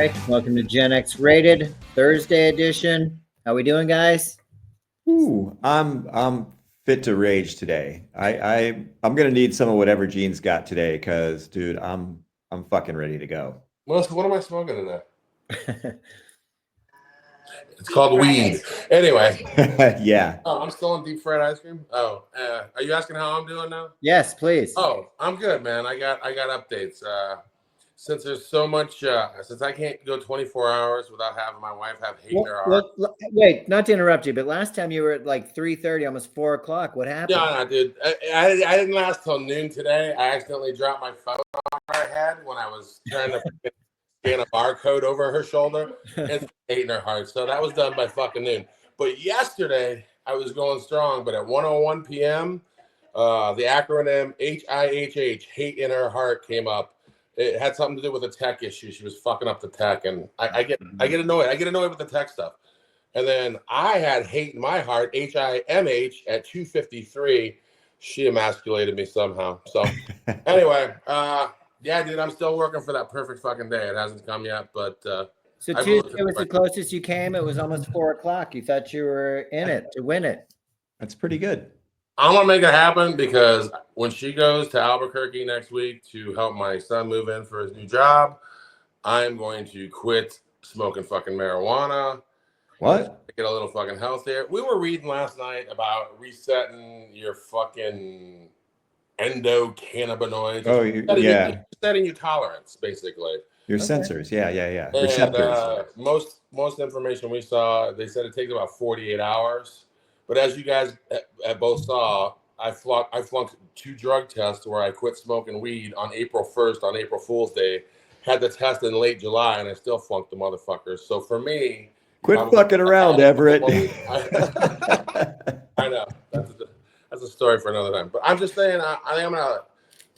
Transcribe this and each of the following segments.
right, welcome to Gen X Rated Thursday edition. How we doing, guys? Ooh, I'm fit to rage today. I'm gonna need some of whatever Gene's got today, because dude, I'm fucking ready to go. Melissa, what am I smoking in there? It's called weed. Anyway. Yeah. Oh, I'm still on deep fried ice cream. Oh, are you asking how I'm doing now? Yes, please. Oh, I'm good, man. I got updates. Since there's so much, since I can't go 24 hours without having my wife have hate in her heart. Wait, not to interrupt you, but last time you were at like 3:30, almost 4 o'clock. What happened? Yeah, dude. I didn't last till noon today. I accidentally dropped my phone on her head when I was trying to scan a barcode over her shoulder and hate in her heart. So that was done by fucking noon. But yesterday I was going strong. But at 1:01 p.m., the acronym HIHH, hate in her heart, came up. It had something to do with a tech issue. She was fucking up the tech, and I get annoyed. I get annoyed with the tech stuff. And then I had hate in my heart, HIMH, at 2:53. She emasculated me somehow. So anyway, yeah, dude, I'm still working for that perfect fucking day. It hasn't come yet, but so Tuesday was the closest you came. It was almost 4 o'clock. You thought you were in it to win it. That's pretty good. I'm gonna make it happen, because when she goes to Albuquerque next week to help my son move in for his new job, I'm going to quit smoking fucking marijuana. What? Get a little fucking healthier. We were reading last night about resetting your fucking endocannabinoids. Oh, yeah. Setting your tolerance, basically. Your sensors. Yeah. And, Receptors. Most information we saw, they said it takes about 48 hours. But as you guys both saw, I flunked 2 drug tests where I quit smoking weed on April 1st, on April Fool's Day. Had the test in late July, and I still flunked the motherfuckers. So for me, quit fucking around, Everett. I know. That's a story for another time. But I'm just saying, I think I'm gonna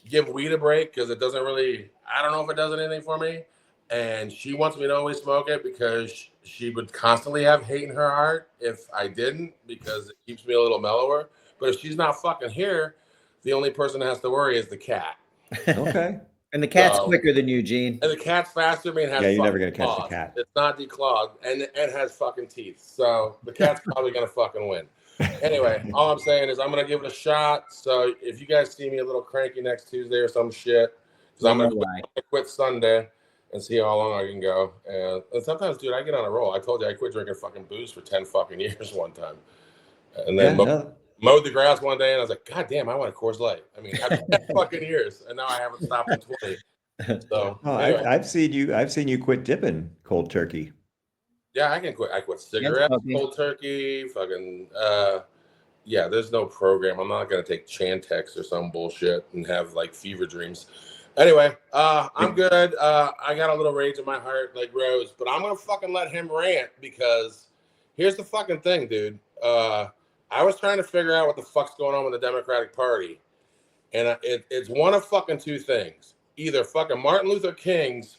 give weed a break, because it doesn't really. I don't know if it does anything for me. And she wants me to always smoke it because she would constantly have hate in her heart if I didn't, because it keeps me a little mellower. But if she's not fucking here, the only person that has to worry is the cat. Okay. And the cat's quicker than you, Gene. And the cat's faster. I mean, has you're never gonna catch the cat. It's not declawed, and it has fucking teeth. So the cat's probably gonna fucking win. Anyway, all I'm saying is I'm gonna give it a shot. So if you guys see me a little cranky next Tuesday or some shit, because I'm gonna quit Sunday and see how long I can go. And sometimes, dude, I get on a roll. I told you I quit drinking fucking booze for 10 fucking years one time. And then mowed the grass one day, and I was like, God damn, I want a Coors Light. I mean, after 10 fucking years, and now I haven't stopped in 20. So anyway. I've seen you quit dipping cold turkey. Yeah, I can quit. I quit cigarettes, cold turkey, fucking yeah, there's no program. I'm not gonna take Chantix or some bullshit and have like fever dreams. Anyway, I'm good. I got a little rage in my heart, like Rose, but I'm gonna fucking let him rant, because here's the fucking thing, dude. I was trying to figure out what the fuck's going on with the Democratic Party, and it's one of fucking 2 things: either fucking Martin Luther King's.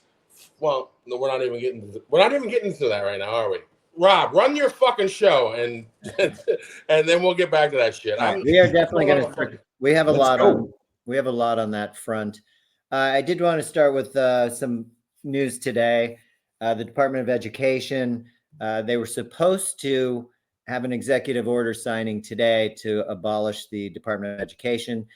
Well, no, we're not even getting into that right now, are we? Rob, run your fucking show, and and then we'll get back to that shit. We are definitely gonna. We have a lot on that front. I did want to start with some news today. The Department of Education, they were supposed to have an executive order signing today to abolish the Department of Education.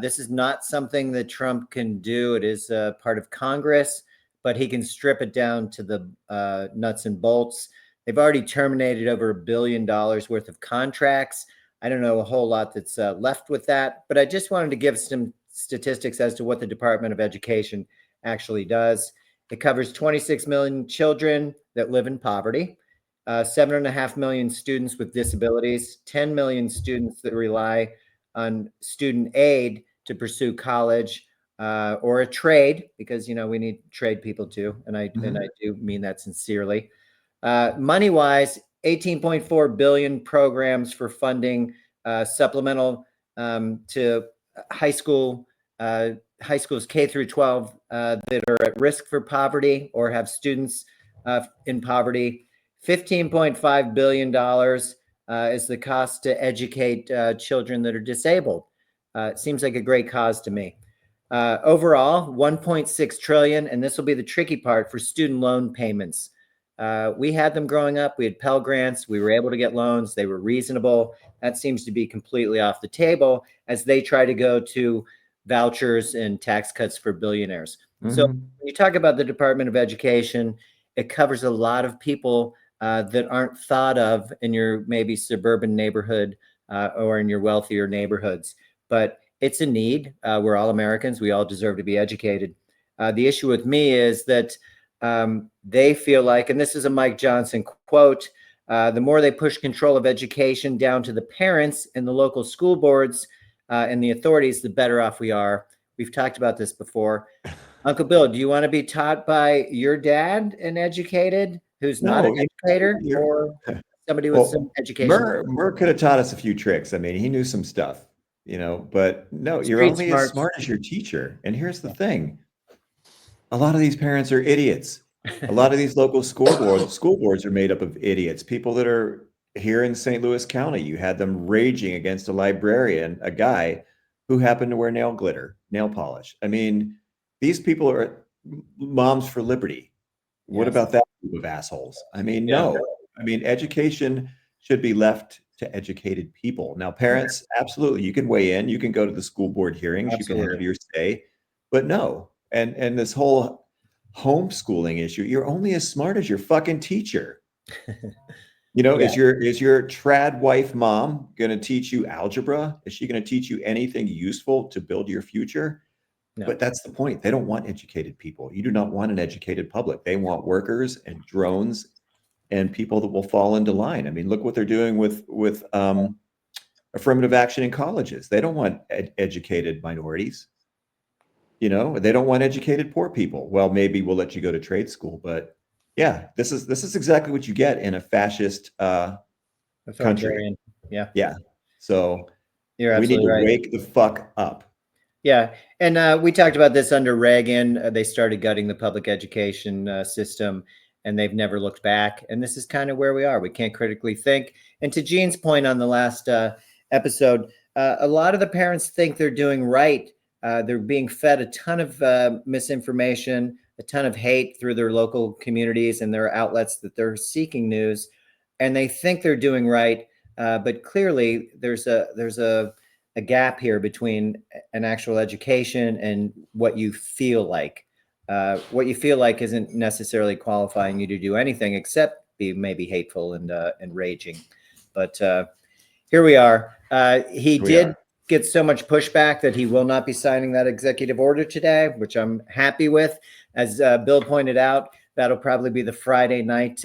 This is not something that Trump can do. It is part of Congress, but he can strip it down to the nuts and bolts. They've already terminated over $1 billion worth of contracts. I don't know a whole lot that's left with that, but I just wanted to give some statistics as to what the Department of Education actually does. It covers 26 million children that live in poverty, 7.5 million students with disabilities, 10 million students that rely on student aid to pursue college or a trade, because we need trade people too, and I do mean that sincerely. Money wise, 18.4 billion programs for funding supplemental to high schools K through 12 that are at risk for poverty or have students in poverty. $15.5 billion is the cost to educate children that are disabled. It seems like a great cause to me. Overall, 1.6 trillion, and this will be the tricky part for student loan payments. We had them growing up. We had Pell Grants. We were able to get loans. They were reasonable. That seems to be completely off the table as they try to go to vouchers and tax cuts for billionaires. So when you talk about the Department of Education, it covers a lot of people that aren't thought of in your maybe suburban neighborhood or in your wealthier neighborhoods. But it's a need. We're all Americans. We all deserve to be educated. The issue with me is that they feel like, and this is a Mike Johnson quote, the more they push control of education down to the parents and the local school boards and the authorities, the better off we are. We've talked about this before. Uncle Bill, do you want to be taught by your dad and educated who's not an educator or somebody with some education? Murr could have taught us a few tricks. I mean, he knew some stuff, but no, you're only as smart as your teacher. And here's the thing. A lot of these parents are idiots. A lot of these local school boards are made up of idiots. People that are here in St. Louis County, you had them raging against a librarian, a guy who happened to wear nail polish. I mean, these people are moms for liberty. What about that group of assholes? I mean, no. I mean, education should be left to educated people. Now, parents, absolutely, you can weigh in. You can go to the school board hearings. You can have your say. But no. And this whole homeschooling issue, you're only as smart as your fucking teacher. Is your trad wife mom going to teach you algebra? Is she going to teach you anything useful to build your future? No. But that's the point. They don't want educated people. You do not want an educated public. They want workers and drones and people that will fall into line. I mean, look what they're doing with affirmative action in colleges. They don't want educated minorities. They don't want educated poor people. Well, maybe we'll let you go to trade school, but yeah, this is exactly what you get in a fascist country. Yeah. So we need to wake the fuck up. Yeah. And we talked about this under Reagan. They started gutting the public education system and they've never looked back. And this is kind of where we are. We can't critically think. And to Gene's point on the last episode, a lot of the parents think they're doing right. They're being fed a ton of misinformation, a ton of hate through their local communities and their outlets that they're seeking news. And they think they're doing right. But clearly there's a gap here between an actual education and what you feel like. What you feel like isn't necessarily qualifying you to do anything except be maybe hateful and raging. But here we are. He did get so much pushback that he will not be signing that executive order today, which I'm happy with. As Bill pointed out, that'll probably be the Friday night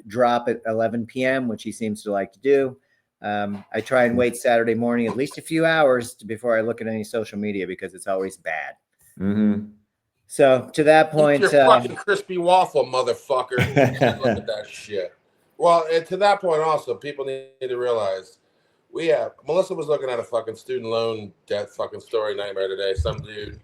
drop at 11 p.m., which he seems to like to do. I try and wait Saturday morning at least a few hours before I look at any social media because it's always bad. Mm-hmm. So to that point, your fucking crispy waffle, motherfucker. Look at that shit. Well, and to that point also, people need to realize Melissa was looking at a fucking student loan debt fucking story nightmare today. Some dude,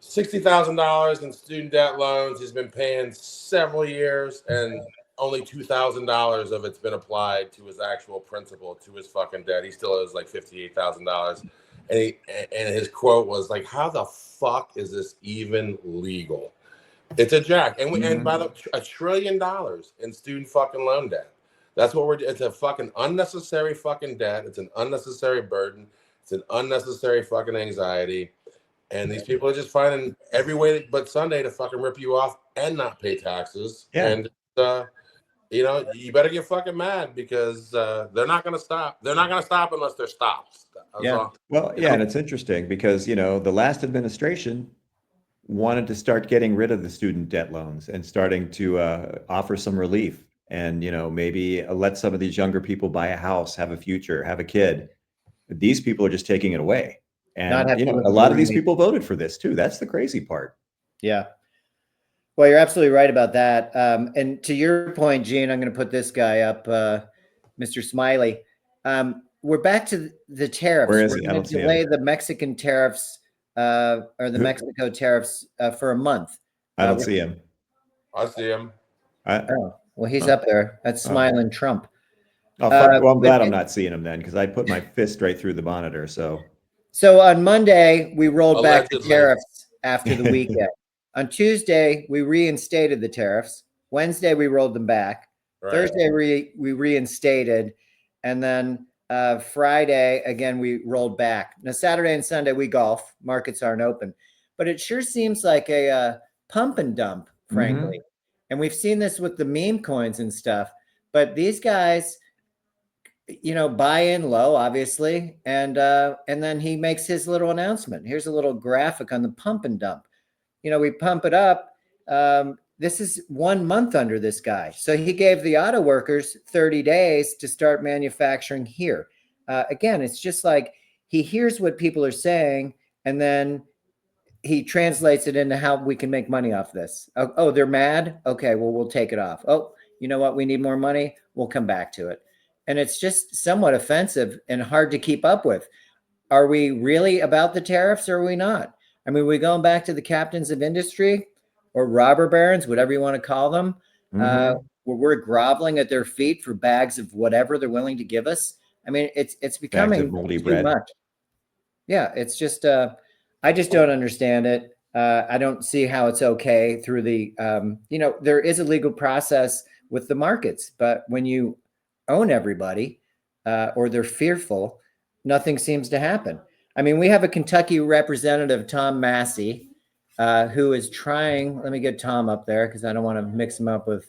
$60,000 in student debt loans. He's been paying several years and only $2,000 of it's been applied to his actual principal, to his fucking debt. He still owes like $58,000. And his quote was like, "How the fuck is this even legal?" It's a jack. And and by the $1 trillion in student fucking loan debt. That's what it's a fucking unnecessary fucking debt. It's an unnecessary burden. It's an unnecessary fucking anxiety. And these people are just finding every way but Sunday to fucking rip you off and not pay taxes. Yeah. And you better get fucking mad because they're not going to stop. They're not going to stop unless they're stopped. Yeah. Well, yeah, and it's interesting because, the last administration wanted to start getting rid of the student debt loans and starting to offer some relief and, maybe let some of these younger people buy a house, have a future, have a kid. But these people are just taking it away. And, a lot of these people voted for this too. That's the crazy part. Yeah. Well, you're absolutely right about that. And to your point, Gene, I'm going to put this guy up, Mr. Smiley. We're back to the tariffs. Where is We're he? going to delay the Mexican tariffs or the Mexico tariffs for a month. I don't see him. I see him. Well, he's up there. That's Smiling Trump. Oh, fuck. Well, I'm glad I'm not seeing him then because I put my fist right through the monitor. So So on Monday, we rolled back the Allegedly. tariffs after the weekend. On Tuesday, we reinstated the tariffs. Wednesday, we rolled them back. Right. Thursday, we reinstated. And then Friday, again, we rolled back. Now, Saturday and Sunday, we golf. Markets aren't open. But it sure seems like a pump and dump, frankly. And we've seen this with the meme coins and stuff. But these guys, buy in low, obviously, and then he makes his little announcement. Here's a little graphic on the pump and dump. We pump it up. This is 1 month under this guy. So he gave the auto workers 30 days to start manufacturing here. Again, it's just like he hears what people are saying, and then he translates it into how we can make money off this. Oh, they're mad? Okay, well, we'll take it off. Oh, you know what? We need more money. We'll come back to it. And it's just somewhat offensive and hard to keep up with. Are we really about the tariffs or are we not? I mean, we're going back to the captains of industry or robber barons, whatever you want to call them, where we're groveling at their feet for bags of whatever they're willing to give us. I mean, it's becoming too much. Yeah, it's just, I just don't understand it. I don't see how it's okay through the, there is a legal process with the markets, but when you own everybody or they're fearful, nothing seems to happen. I mean, we have a Kentucky representative, Tom Massey, who is trying, let me get Tom up there because I don't want to mix him up with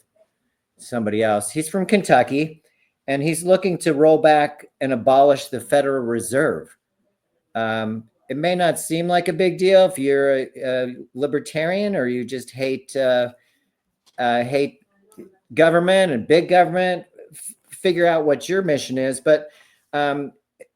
somebody else. He's from Kentucky and he's looking to roll back and abolish the Federal Reserve. It may not seem like a big deal if you're a libertarian or you just hate government and big government. Figure out what your mission is, but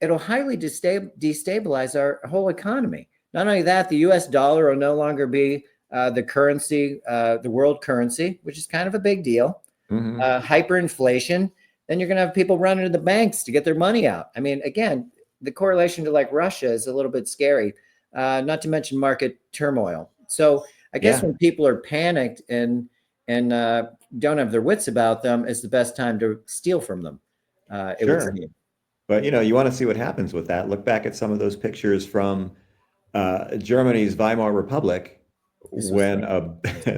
it'll highly destabilize our whole economy. Not only that, the US dollar will no longer be the currency, the world currency, which is kind of a big deal. Hyperinflation, then you're going to have people running to the banks to get their money out. I mean, again, the correlation to like Russia is a little bit scary, not to mention market turmoil. So I guess when people are panicked and don't have their wits about them, it's the best time to steal from them. Sure. But you want to see what happens with that. Look back at some of those pictures from Germany's Weimar Republic when,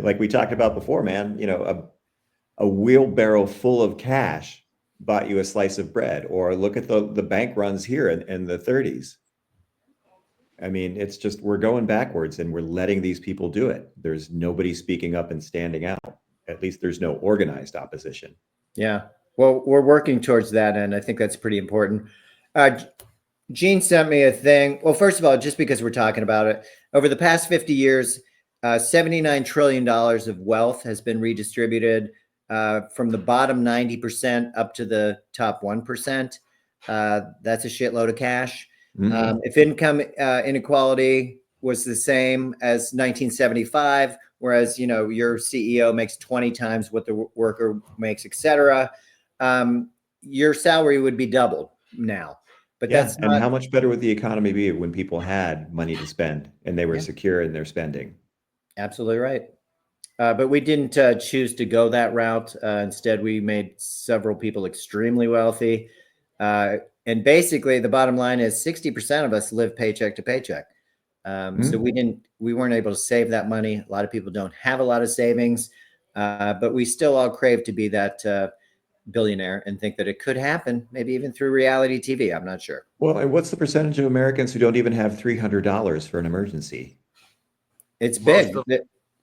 like we talked about before, man, a wheelbarrow full of cash bought you a slice of bread. Or look at the bank runs here in the 30s. I mean, it's just, we're going backwards and we're letting these people do it. There's nobody speaking up and standing out. At least there's no organized opposition. Yeah. Well, we're working towards that. And I think that's pretty important. Gene sent me a thing. Well, first of all, just because we're talking about it, over the past 50 years, $79 trillion of wealth has been redistributed from the bottom 90% up to the top 1%. That's a shitload of cash. If income inequality was the same as 1975, whereas, your CEO makes 20 times what the worker makes, et cetera, your salary would be doubled now. But that's not... And how much better would the economy be when people had money to spend and they were secure in their spending? Absolutely right. But we didn't choose to go that route. Instead, we made several people extremely wealthy. And basically, the bottom line is 60% of us live paycheck to paycheck. So we weren't able to save that money. A lot of people don't have a lot of savings, but we still all crave to be that billionaire and think that it could happen, maybe even through reality TV. I'm not sure. Well, and what's the percentage of Americans who don't even have $300 for an emergency? It's big.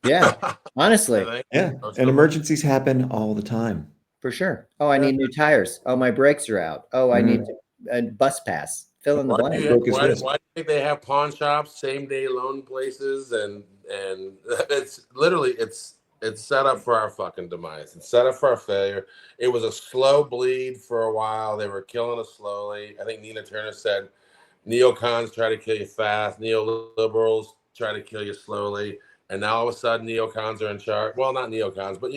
Yeah, honestly. Yeah, and emergencies happen all the time. For sure. Oh, I need new tires. Oh, my brakes are out. Oh, I need a bus pass. Fill in the blank. Why do you think they have pawn shops, same day loan places, and it's literally it's set up for our fucking demise. It's set up for our failure. It was a slow bleed for a while. They were killing us slowly. I think Nina Turner said, "Neocons try to kill you fast. Neoliberals try to kill you slowly." And now all of a sudden, neocons are in charge. Well, not neocons, but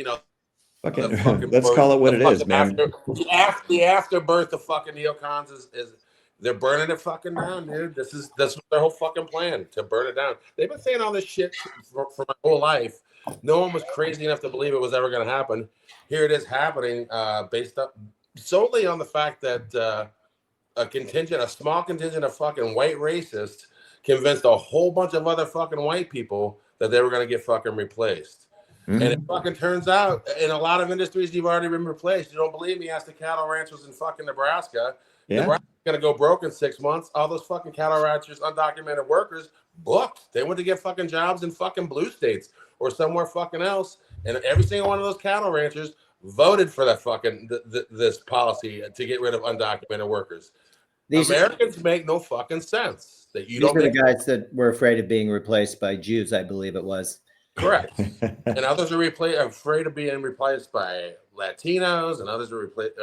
let's call it what it is, man. The afterbirth of fucking neocons is they're burning it fucking down, dude. That's their whole fucking plan, to burn it down. They've been saying all this shit for my whole life. No one was crazy enough to believe it was ever going to happen. Here it is happening, based up solely on the fact that a small contingent of fucking white racists convinced a whole bunch of other fucking white people that they were going to get fucking replaced. And it fucking turns out in a lot of industries you've already been replaced. You don't believe me? Ask the cattle ranchers in fucking Nebraska. Yeah. Nebraska's going to go broke in 6 months. All those fucking cattle ranchers, undocumented workers, booked. They went to get fucking jobs in fucking blue states or somewhere fucking else. And every single one of those cattle ranchers voted for that fucking this policy to get rid of undocumented workers. Americans make no fucking sense. That you don't. These are the guys that were afraid of being replaced by Jews, I believe it was. Correct. And others are afraid of being replaced by Latinos, and others are replaced.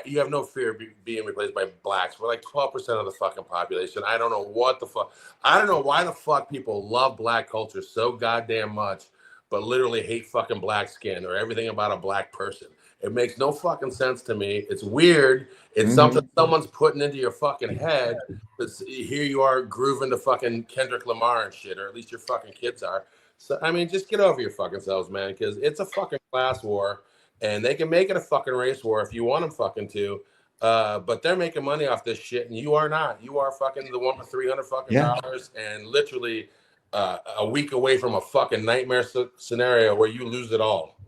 You have no fear of being replaced by blacks. We're like 12% of the fucking population. I don't know what the fuck. I don't know why the fuck people love black culture so goddamn much, but literally hate fucking black skin or everything about a black person. It makes no fucking sense to me. It's weird. It's something someone's putting into your fucking head. But here you are grooving to fucking Kendrick Lamar and shit, or at least your fucking kids are. So, I mean, just get over your fucking selves, man, because it's a fucking class war, and they can make it a fucking race war if you want them fucking to. But they're making money off this shit, and you are not. You are fucking the one for $300 fucking dollars, and literally a week away from a fucking nightmare scenario where you lose it all.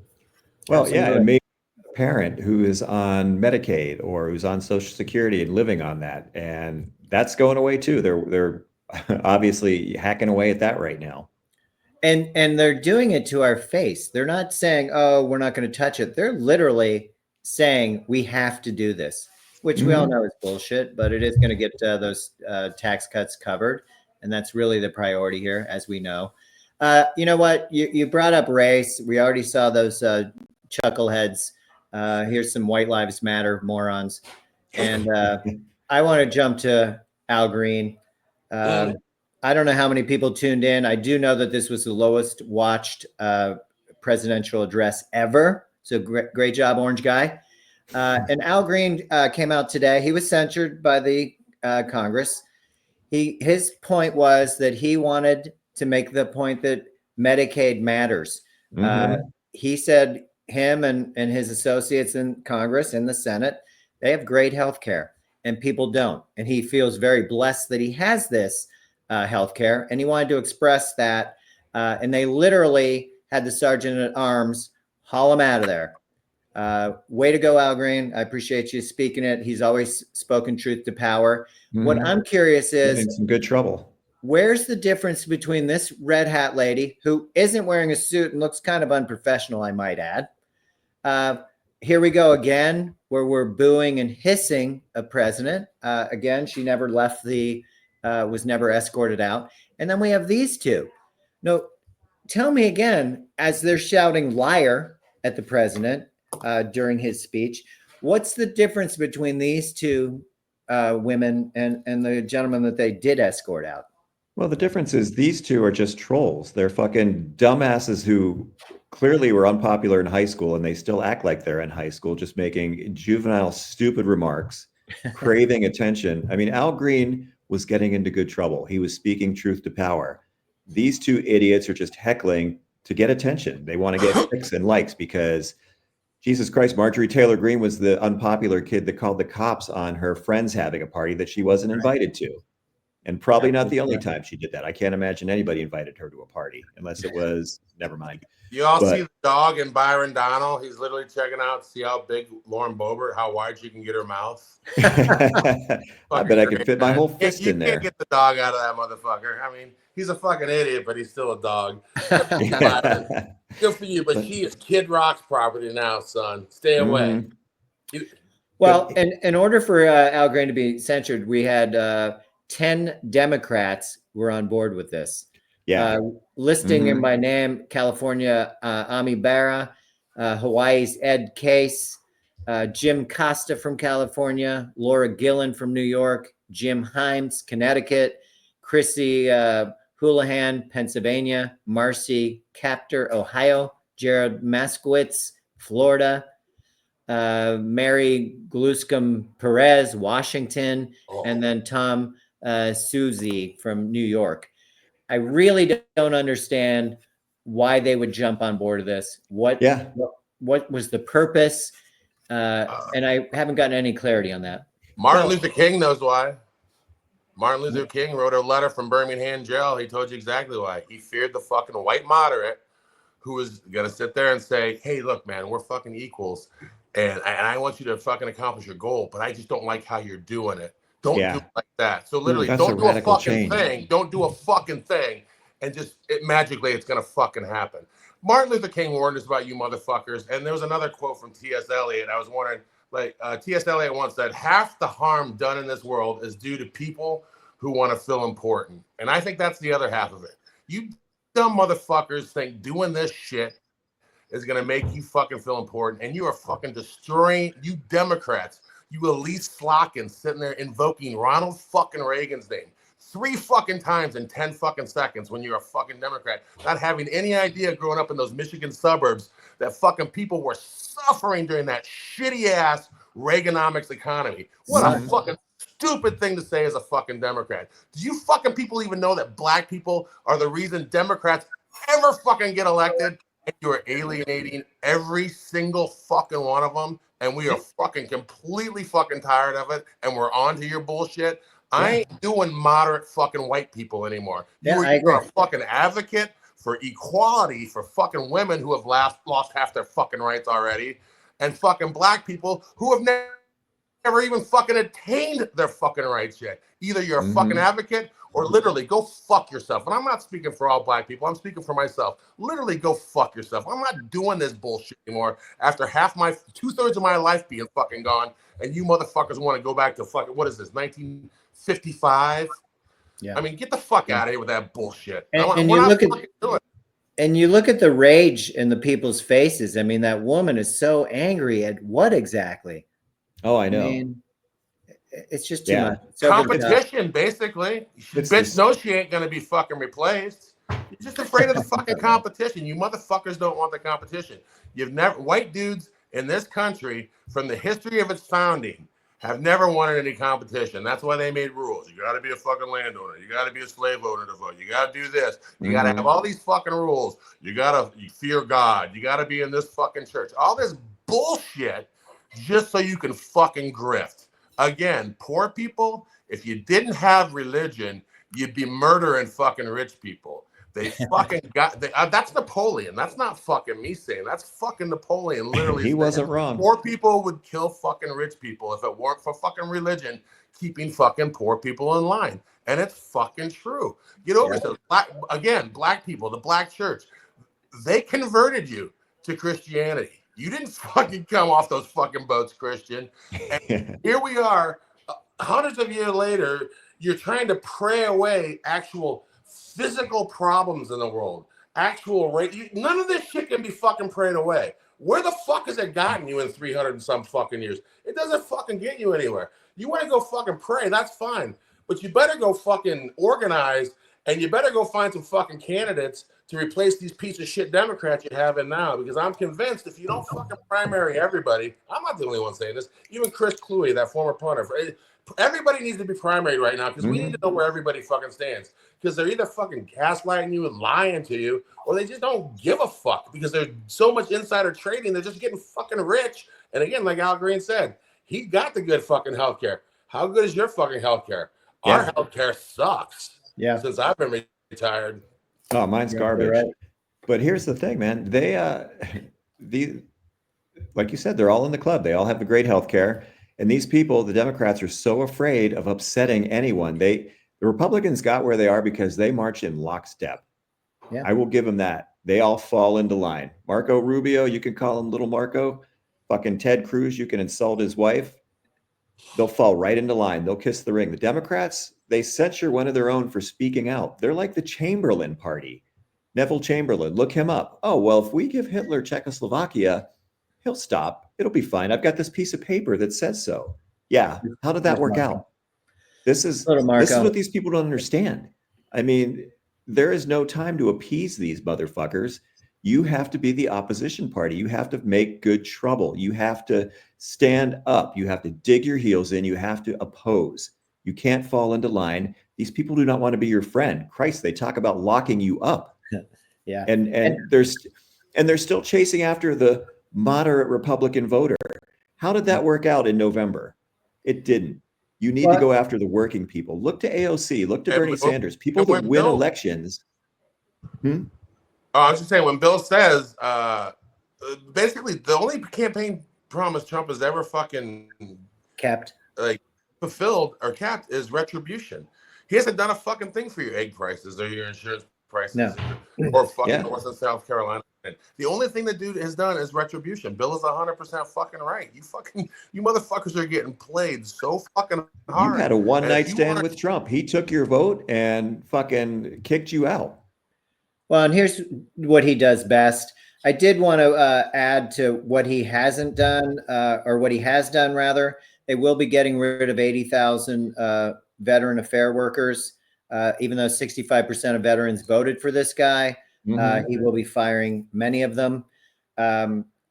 Well, yeah, and maybe a parent who is on Medicaid or who's on Social Security and living on that, and that's going away too. They're obviously hacking away at that right now. And they're doing it to our face. They're not saying, oh, we're not going to touch it. They're literally saying we have to do this, which we all know is bullshit, but it is going to get those tax cuts covered. And that's really the priority here, as we know. You know what? You brought up race. We already saw those chuckleheads. Here's some White Lives Matter morons. And I want to jump to Al Green. I don't know how many people tuned in. I do know that this was the lowest watched presidential address ever. So great job, Orange Guy. And Al Green came out today. He was censured by the Congress. His point was that he wanted to make the point that Medicaid matters. He said him and his associates in Congress, in the Senate, they have great health care and people don't. And he feels very blessed that he has this healthcare, and he wanted to express that. And they literally had the sergeant at arms haul him out of there. Way to go, Al Green. I appreciate you speaking it. He's always spoken truth to power. What I'm curious is, in some good trouble. Where's the difference between this red hat lady who isn't wearing a suit and looks kind of unprofessional, I might add. Here we go again, where we're booing and hissing a president. Again, she never left was never escorted out. And then we have these two. No, tell me again, as they're shouting liar at the president during his speech, what's the difference between these two women and the gentleman that they did escort out? Well, the difference is these two are just trolls. They're fucking dumbasses who clearly were unpopular in high school, and they still act like they're in high school, just making juvenile, stupid remarks, craving attention. I mean, Al Green was getting into good trouble. He was speaking truth to power. These two idiots are just heckling to get attention. They want to get clicks and likes because, Jesus Christ, Marjorie Taylor Greene was the unpopular kid that called the cops on her friends having a party that she wasn't invited to. And probably not the only time she did that. I can't imagine anybody invited her to a party unless it was, never mind. You all see the dog in Byron Donnell? He's literally checking out to see how big Lauren Boebert, how wide she can get her mouth. I bet I could fit my whole fist in there. You can't get the dog out of that motherfucker. I mean, he's a fucking idiot, but he's still a dog. Good for you, but he is Kid Rock's property now, son. Stay away. Well, in order for Al Green to be censured, we had 10 Democrats were on board with this. Yeah. Listing him by name: California, Ami Bera, Hawaii's Ed Case, Jim Costa from California, Laura Gillen from New York, Jim Himes, Connecticut, Chrissy Houlihan, Pennsylvania, Marcy Kaptur, Ohio, Jared Maskowitz, Florida, Mary Gluscom Perez, Washington, and then Tom Suzy from New York. I really don't understand why they would jump on board of this. What was the purpose? And I haven't gotten any clarity on that. Martin Luther King knows why. Martin Luther King wrote a letter from Birmingham jail. He told you exactly why. He feared the fucking white moderate who was going to sit there and say, hey, look, man, we're fucking equals. And I want you to fucking accomplish your goal, but I just don't like how you're doing it. Don't do it like that. So literally, don't do a fucking thing. Don't do a fucking thing. And just magically, it's going to fucking happen. Martin Luther King warned us about you motherfuckers. And there was another quote from T.S. Eliot. I was wondering, T.S. Eliot once said, half the harm done in this world is due to people who want to feel important. And I think that's the other half of it. You dumb motherfuckers think doing this shit is going to make you fucking feel important. And you are fucking destroying, you Democrats, you Elise Slotkin sitting there invoking Ronald fucking Reagan's name 3 fucking times in 10 fucking seconds when you're a fucking Democrat, not having any idea growing up in those Michigan suburbs that fucking people were suffering during that shitty ass Reaganomics economy. What a fucking stupid thing to say as a fucking Democrat. Do you fucking people even know that black people are the reason Democrats ever fucking get elected? And you are alienating every single fucking one of them. And we are fucking completely fucking tired of it. And we're on to your bullshit. I ain't doing moderate fucking white people anymore. You're a fucking advocate for equality for fucking women who have lost half their fucking rights already. And fucking black people who have never even fucking attained their fucking rights yet. Either you're a fucking advocate or literally go fuck yourself. And I'm not speaking for all black people. I'm speaking for myself. Literally go fuck yourself. I'm not doing this bullshit anymore after 2/3 of my life being fucking gone. And you motherfuckers want to go back to fucking, what is this, 1955? Yeah. I mean, get the fuck out of here with that bullshit. And you look at the rage in the people's faces. I mean, that woman is so angry at what exactly? Oh, I know. I mean, it's just too much. Competition, basically. Bitch knows she ain't gonna be fucking replaced. You're just afraid of the fucking competition. You motherfuckers don't want the competition. White dudes in this country, from the history of its founding, have never wanted any competition. That's why they made rules. You got to be a fucking landowner. You got to be a slave owner to vote. You got to do this. You got to have all these fucking rules. You fear God. You got to be in this fucking church. All this bullshit just so you can fucking grift. Again, poor people, if you didn't have religion, you'd be murdering fucking rich people. They fucking that's Napoleon. That's not fucking me saying. That's fucking Napoleon. Literally, he wasn't wrong. Poor people would kill fucking rich people if it weren't for fucking religion keeping fucking poor people in line. And it's fucking true. Get over it. Black people, the black church, they converted you to Christianity. You didn't fucking come off those fucking boats, Christian. And here we are, hundreds of years later. You're trying to pray away actual physical problems in the world, actual rate. None of this shit can be fucking prayed away. Where the fuck has it gotten you in 300 and some fucking years? It doesn't fucking get you anywhere. You want to go fucking pray, that's fine. But you better go fucking organize, and you better go find some fucking candidates to replace these piece of shit Democrats you have in now. Because I'm convinced if you don't fucking primary everybody, I'm not the only one saying this, even Chris Cluey, that former punter, everybody needs to be primaried right now because we need to know where everybody fucking stands. Because they're either fucking gaslighting you and lying to you, or they just don't give a fuck because there's so much insider trading. They're just getting fucking rich. And again, like Al Green said, he got the good fucking healthcare. How good is your fucking healthcare? Yeah. Our healthcare sucks. Yeah. Since I've been retired. Oh, mine's garbage. Right. But here's the thing, man. They, like you said, they're all in the club. They all have the great healthcare. And these people, the Democrats, are so afraid of upsetting anyone. The Republicans got where they are because they march in lockstep. Yeah. I will give them that. They all fall into line. Marco Rubio, you can call him Little Marco. Fucking Ted Cruz, you can insult his wife. They'll fall right into line. They'll kiss the ring. The Democrats, they censure one of their own for speaking out. They're like the Chamberlain party. Neville Chamberlain, look him up. Oh, well, if we give Hitler Czechoslovakia, he'll stop. It'll be fine. I've got this piece of paper that says so. Yeah. How did that work out? This is what these people don't understand. I mean, there is no time to appease these motherfuckers. You have to be the opposition party. You have to make good trouble. You have to stand up. You have to dig your heels in. You have to oppose. You can't fall into line. These people do not want to be your friend. Christ, they talk about locking you up. Yeah. And they're still chasing after the moderate Republican voter. How did that work out in November? It didn't. You need to go after the working people. Look to AOC. Look to Bernie Sanders. People that win elections. Oh, I was just saying, when Bill says, basically, the only campaign promise Trump has ever fucking kept, like fulfilled or kept, is retribution. He hasn't done a fucking thing for your egg prices or your insurance prices or fucking North and South Carolina. The only thing the dude has done is retribution. Bill is 100% fucking right. You motherfuckers are getting played so fucking hard. You had a one-night stand with Trump. He took your vote and fucking kicked you out. Well, and here's what he does best. I did want to add to what he hasn't done, or what he has done, rather. They will be getting rid of 80,000 veteran affair workers, even though 65% of veterans voted for this guy. He will be firing many of them.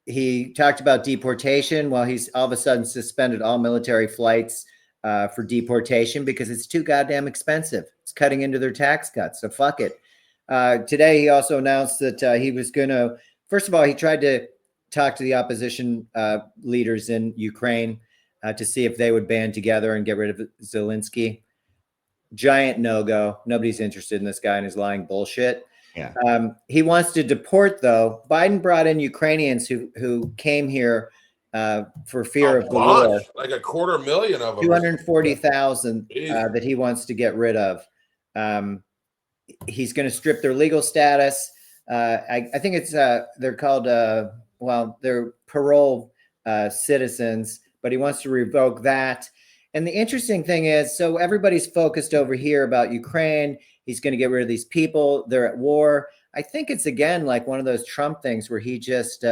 He talked about deportation. Well, he's all of a sudden suspended all military flights for deportation because it's too goddamn expensive. It's cutting into their tax cuts. So fuck it. Today, he also announced that he was going to, first of all, he tried to talk to the opposition leaders in Ukraine to see if they would band together and get rid of Zelensky. Giant no-go. Nobody's interested in this guy and his lying bullshit. Yeah. He wants to deport, though. Biden brought in Ukrainians who came here for fear of the war. Like 250,000 of them. 240,000 that he wants to get rid of. He's going to strip their legal status. I think it's they're called they're parole citizens, but he wants to revoke that. And the interesting thing is, so everybody's focused over here about Ukraine. He's going to get rid of these people. They're at war. I think it's, again, like one of those Trump things where he just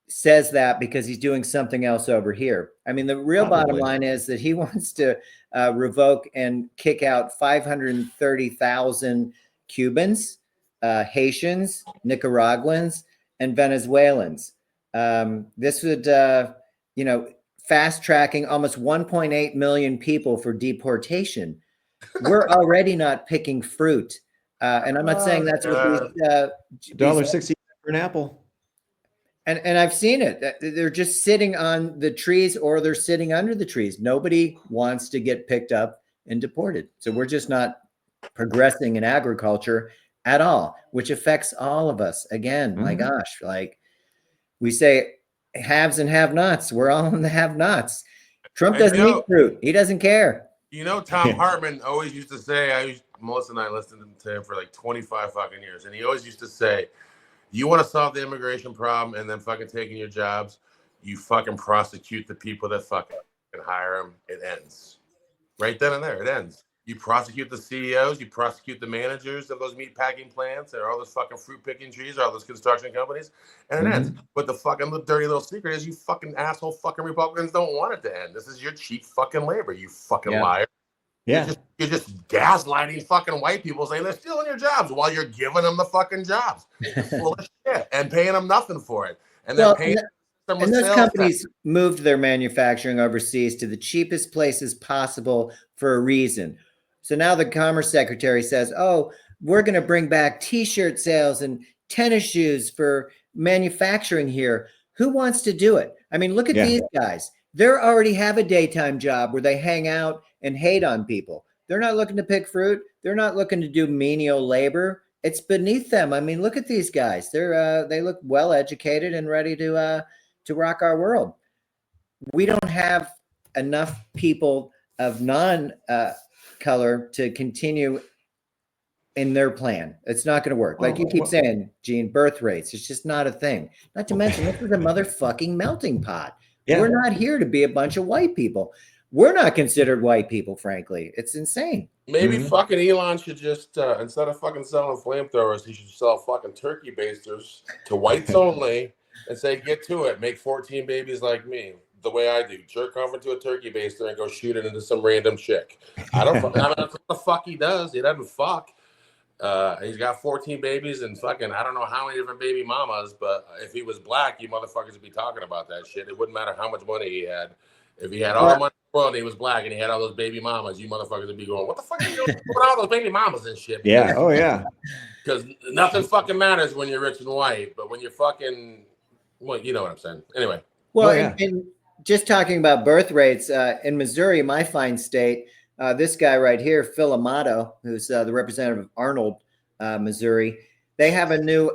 says that because he's doing something else over here. I mean, the real bottom line is that he wants to revoke and kick out 530,000 Cubans, Haitians, Nicaraguans, and Venezuelans. This would, fast tracking almost 1.8 million people for deportation. We're already not picking fruit. And I'm not saying that's what these $1.60 for an apple. And I've seen it. They're just sitting on the trees or they're sitting under the trees. Nobody wants to get picked up and deported. So we're just not progressing in agriculture at all, which affects all of us. Again, my gosh, like we say, haves and have-nots. We're all in the have-nots. Trump doesn't eat fruit. He doesn't care. Tom Hartman always used to say, Melissa and I listened to him for like 25 fucking years, and he always used to say, you want to solve the immigration problem and then fucking taking your jobs, you fucking prosecute the people that fucking hire them. It ends. Right then and there, it ends. You prosecute the CEOs, you prosecute the managers of those meat packing plants or all those fucking fruit picking trees or all those construction companies, and it ends. But the dirty little secret is you fucking asshole fucking Republicans don't want it to end. This is your cheap fucking labor, you fucking liar. Yeah. You're just gaslighting fucking white people saying they're stealing your jobs while you're giving them the fucking jobs. It's full of shit and paying them nothing for it. And they're paying them with those sales companies tax. moved their manufacturing overseas to the cheapest places possible for a reason. So now the Commerce Secretary says, oh, we're going to bring back T-shirt sales and tennis shoes for manufacturing here. Who wants to do it? I mean, look at these guys. They already have a daytime job where they hang out and hate on people. They're not looking to pick fruit. They're not looking to do menial labor. It's beneath them. I mean, look at these guys. They look well educated and ready to rock our world. We don't have enough people of non-color to continue in their plan. It's not going to work. Like you keep saying, Gene, birth rates. It's just not a thing. Not to mention, this is a motherfucking melting pot. Yeah. We're not here to be a bunch of white people. We're not considered white people, frankly. It's insane. Maybe fucking Elon should just, instead of fucking selling flamethrowers, he should sell fucking turkey basters to whites only and say, get to it. Make 14 babies like me. The way I do. Jerk off into a turkey baster and go shoot it into some random chick. I mean, that's what the fuck he does. He doesn't fuck. He's got 14 babies and fucking, I don't know how many different baby mamas, but if he was black, you motherfuckers would be talking about that shit. It wouldn't matter how much money he had. If he had all the money in the world and he was black and he had all those baby mamas, you motherfuckers would be going, what the fuck are you doing with all those baby mamas and shit? Yeah. Oh, yeah. Because nothing fucking matters when you're rich and white, but when you're fucking, well, you know what I'm saying. Anyway. Well, and just talking about birth rates in Missouri, my fine state, this guy right here, Phil Amato, who's the representative of Arnold, Missouri, they have a new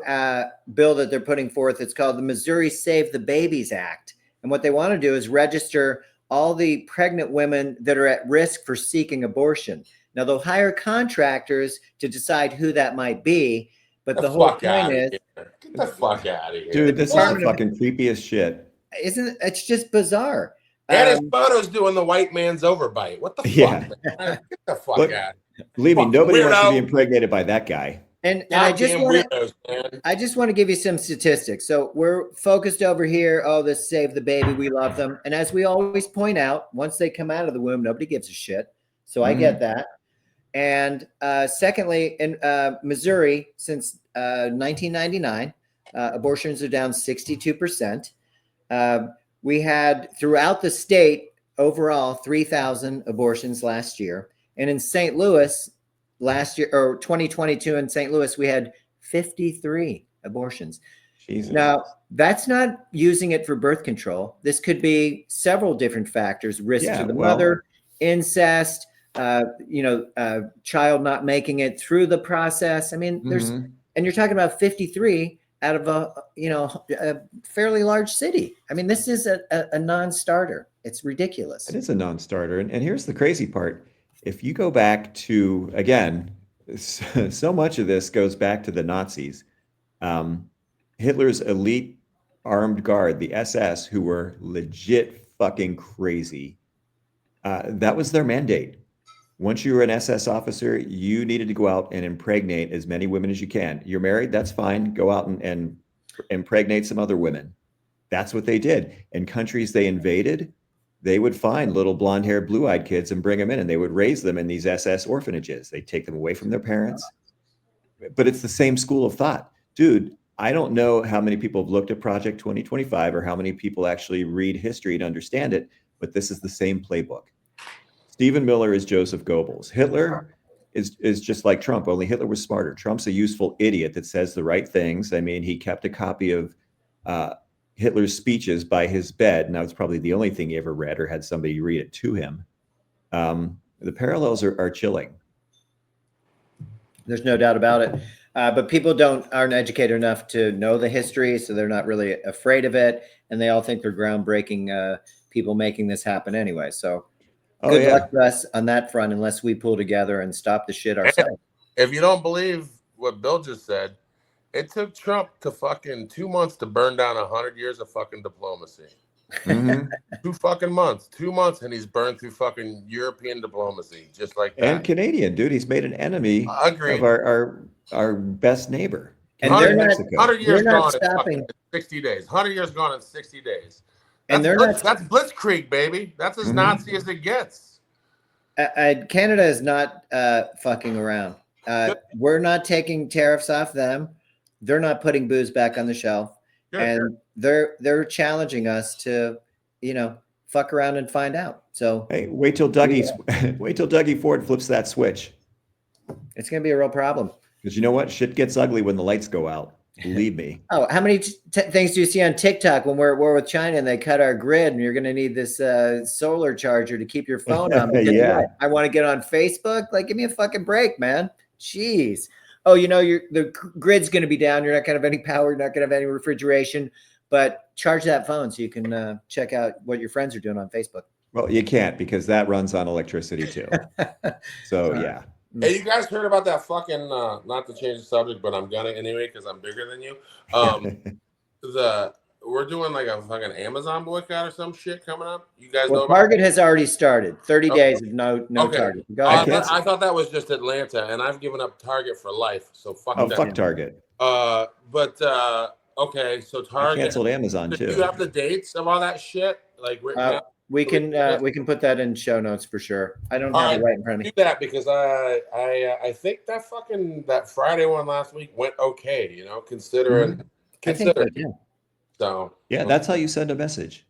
bill that they're putting forth. It's called the Missouri Save the Babies Act. And what they want to do is register all the pregnant women that are at risk for seeking abortion. Now, they'll hire contractors to decide who that might be. But the whole point is, get the fuck out of here. Dude, this is the fucking creepiest shit. It's just bizarre. And his photo's doing the white man's overbite. What the fuck? Yeah. Man? Get the fuck out. Believe me, nobody wants to be impregnated by that guy. And I just want to give you some statistics. So we're focused over here. Oh, this Save the Baby. We love them. And as we always point out, once they come out of the womb, nobody gives a shit. So I get that. And secondly, in Missouri, since 1999, abortions are down 62%. We had throughout the state overall 3,000 abortions last year. And in St. Louis last year, or 2022 in St. Louis, we had 53 abortions. Jesus. Now, that's not using it for birth control. This could be several different factors: risk to the mother, incest, child not making it through the process. I mean, there's, and you're talking about 53 out of a fairly large city. I mean, this is a non-starter. It's ridiculous. It is a non-starter. And here's the crazy part. If you go back to, again, so much of this goes back to the Nazis. Hitler's elite armed guard, the SS, who were legit fucking crazy. That was their mandate. Once you were an SS officer, you needed to go out and impregnate as many women as you can. You're married, that's fine. Go out and impregnate some other women. That's what they did. In countries they invaded, they would find little blonde-haired, blue-eyed kids and bring them in, and they would raise them in these SS orphanages. They'd take them away from their parents. But it's the same school of thought. Dude, I don't know how many people have looked at Project 2025 or how many people actually read history to understand it, but this is the same playbook. Stephen Miller is Joseph Goebbels. Hitler is just like Trump, only Hitler was smarter. Trump's a useful idiot that says the right things. I mean, he kept a copy of Hitler's speeches by his bed, and that was probably the only thing he ever read or had somebody read it to him. The parallels are chilling. There's no doubt about it. But people aren't educated enough to know the history, so they're not really afraid of it, and they all think they're groundbreaking people making this happen anyway. So good luck to us on that front, unless we pull together and stop the shit ourselves. If you don't believe what Bill just said, it took Trump to fucking 2 months to burn down 100 years of fucking diplomacy. 2 fucking months, 2 months, and he's burned through fucking European diplomacy just like that. And Canadian, dude, he's made an enemy of our best neighbor. And they're not 100 years gone stopping. in 60 days. 100 years gone in 60 days. And That's blitzkrieg, baby. That's as Nazi as it gets. Canada is not fucking around. We're not taking tariffs off them. They're not putting booze back on the shelf. And they're challenging us to, fuck around and find out. So hey, wait till Dougie Ford flips that switch. It's gonna be a real problem. Because you know what? Shit gets ugly when the lights go out. Believe me. Oh, how many things do you see on TikTok when we're at war with China and they cut our grid and you're going to need this solar charger to keep your phone on? Yeah. I want to get on Facebook. Like, give me a fucking break, man. Jeez. Oh, the grid's going to be down. You're not going to have any power. You're not going to have any refrigeration. But charge that phone so you can check out what your friends are doing on Facebook. Well, you can't because that runs on electricity too. So, yeah. Hey, you guys heard about that fucking, not to change the subject, but I'm gonna anyway because I'm bigger than you. We're doing like a fucking Amazon boycott or some shit coming up. You guys know about Target has already started. 30 days of no Target. I thought that was just Atlanta, and I've given up Target for life. So fuck that. Fuck Target. Okay, so Target I canceled Amazon too. Do you have the dates of all that shit? Like we can put that in show notes for sure. I don't have it right in front of me. Do that because I think that Friday one last week went okay. Considering. So yeah, that's how you send a message.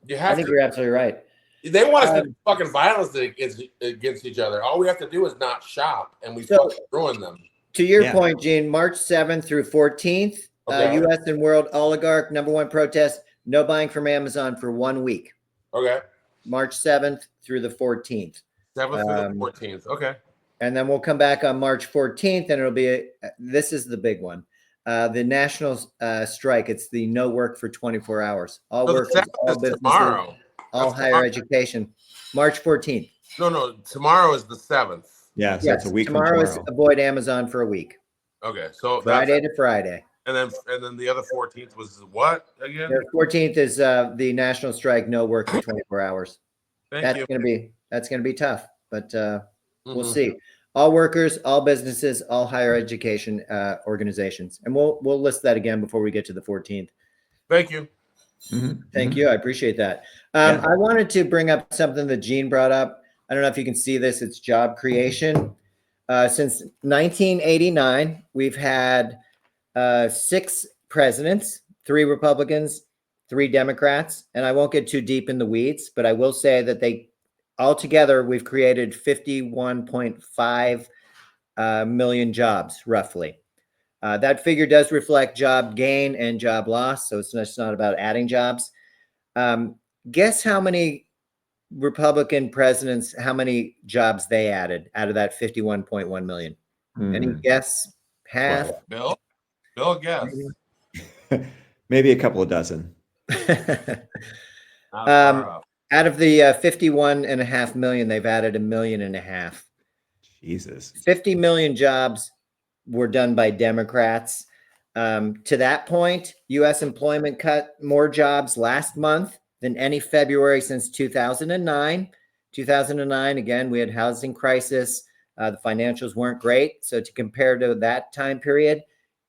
I think you're absolutely right. They want us to do fucking violence against each other. All we have to do is not shop, and we fucking ruin them. To your point, Gene, March 7th through 14th, U.S. and world oligarch #1 protest. No buying from Amazon for 1 week. Okay. March 7th through the 14th. 7th through the 14th. Okay. And then we'll come back on March 14th, and it'll be this is the big one. The national strike. It's the no work for 24 hours. All work, all businesses, tomorrow. all higher education. March 14th. No. Tomorrow is the 7th. Yeah, so it's a week tomorrow. Is avoid Amazon for a week. Okay, so Friday to Friday. And then the other 14th was what again? The 14th is the national strike, no work for 24 hours. That's gonna be tough, but we'll see. All workers, all businesses, all higher education organizations, and we'll list that again before we get to the 14th. Thank you. Thank you. I appreciate that. I wanted to bring up something that Gene brought up. I don't know if you can see this. It's job creation. Since 1989, we've had 6 presidents, 3 Republicans, 3 Democrats, and I won't get too deep in the weeds, but I will say that altogether, we've created 51.5 million jobs, roughly. That figure does reflect job gain and job loss, so it's not about adding jobs. Guess how many Republican presidents, how many jobs they added out of that 51.1 million? Any guess? Half? Bill, guess. Maybe a couple of dozen. Out of the 51.5 million, they've added 1.5 million. Jesus. 50 million jobs were done by Democrats. To that point, U.S. employment cut more jobs last month than any February since 2009. 2009, again, we had housing crisis. The financials weren't great. So to compare to that time period,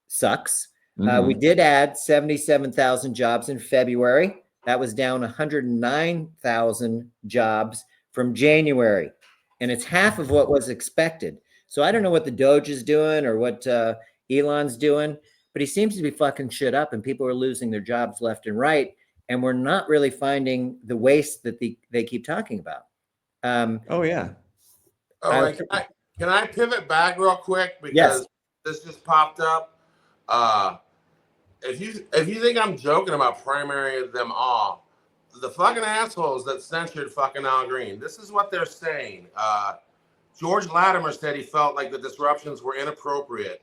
sucks. We did add 77,000 jobs in February. That was down 109,000 jobs from January. And it's half of what was expected. So I don't know what the Doge is doing or what Elon's doing, but he seems to be fucking shit up and people are losing their jobs left and right. And we're not really finding the waste that they keep talking about. Oh, yeah. All right. Can I pivot back real quick? Because this just popped up. If you think I'm joking about primary them all, the fucking assholes that censured fucking Al Green, this is what they're saying. George Latimer said he felt like the disruptions were inappropriate.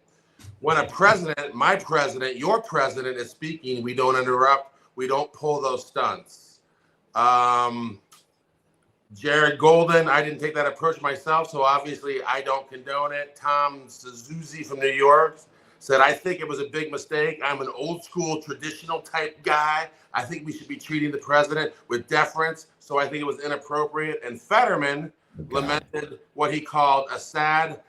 When a president, my president, your president is speaking, we don't interrupt. We don't pull those stunts. Jared Golden, I didn't take that approach myself, so obviously I don't condone it. Tom Suzuki from New York said, I think it was a big mistake. I'm an old school, traditional type guy. I think we should be treating the president with deference, so I think it was inappropriate. And Fetterman lamented what he called a sad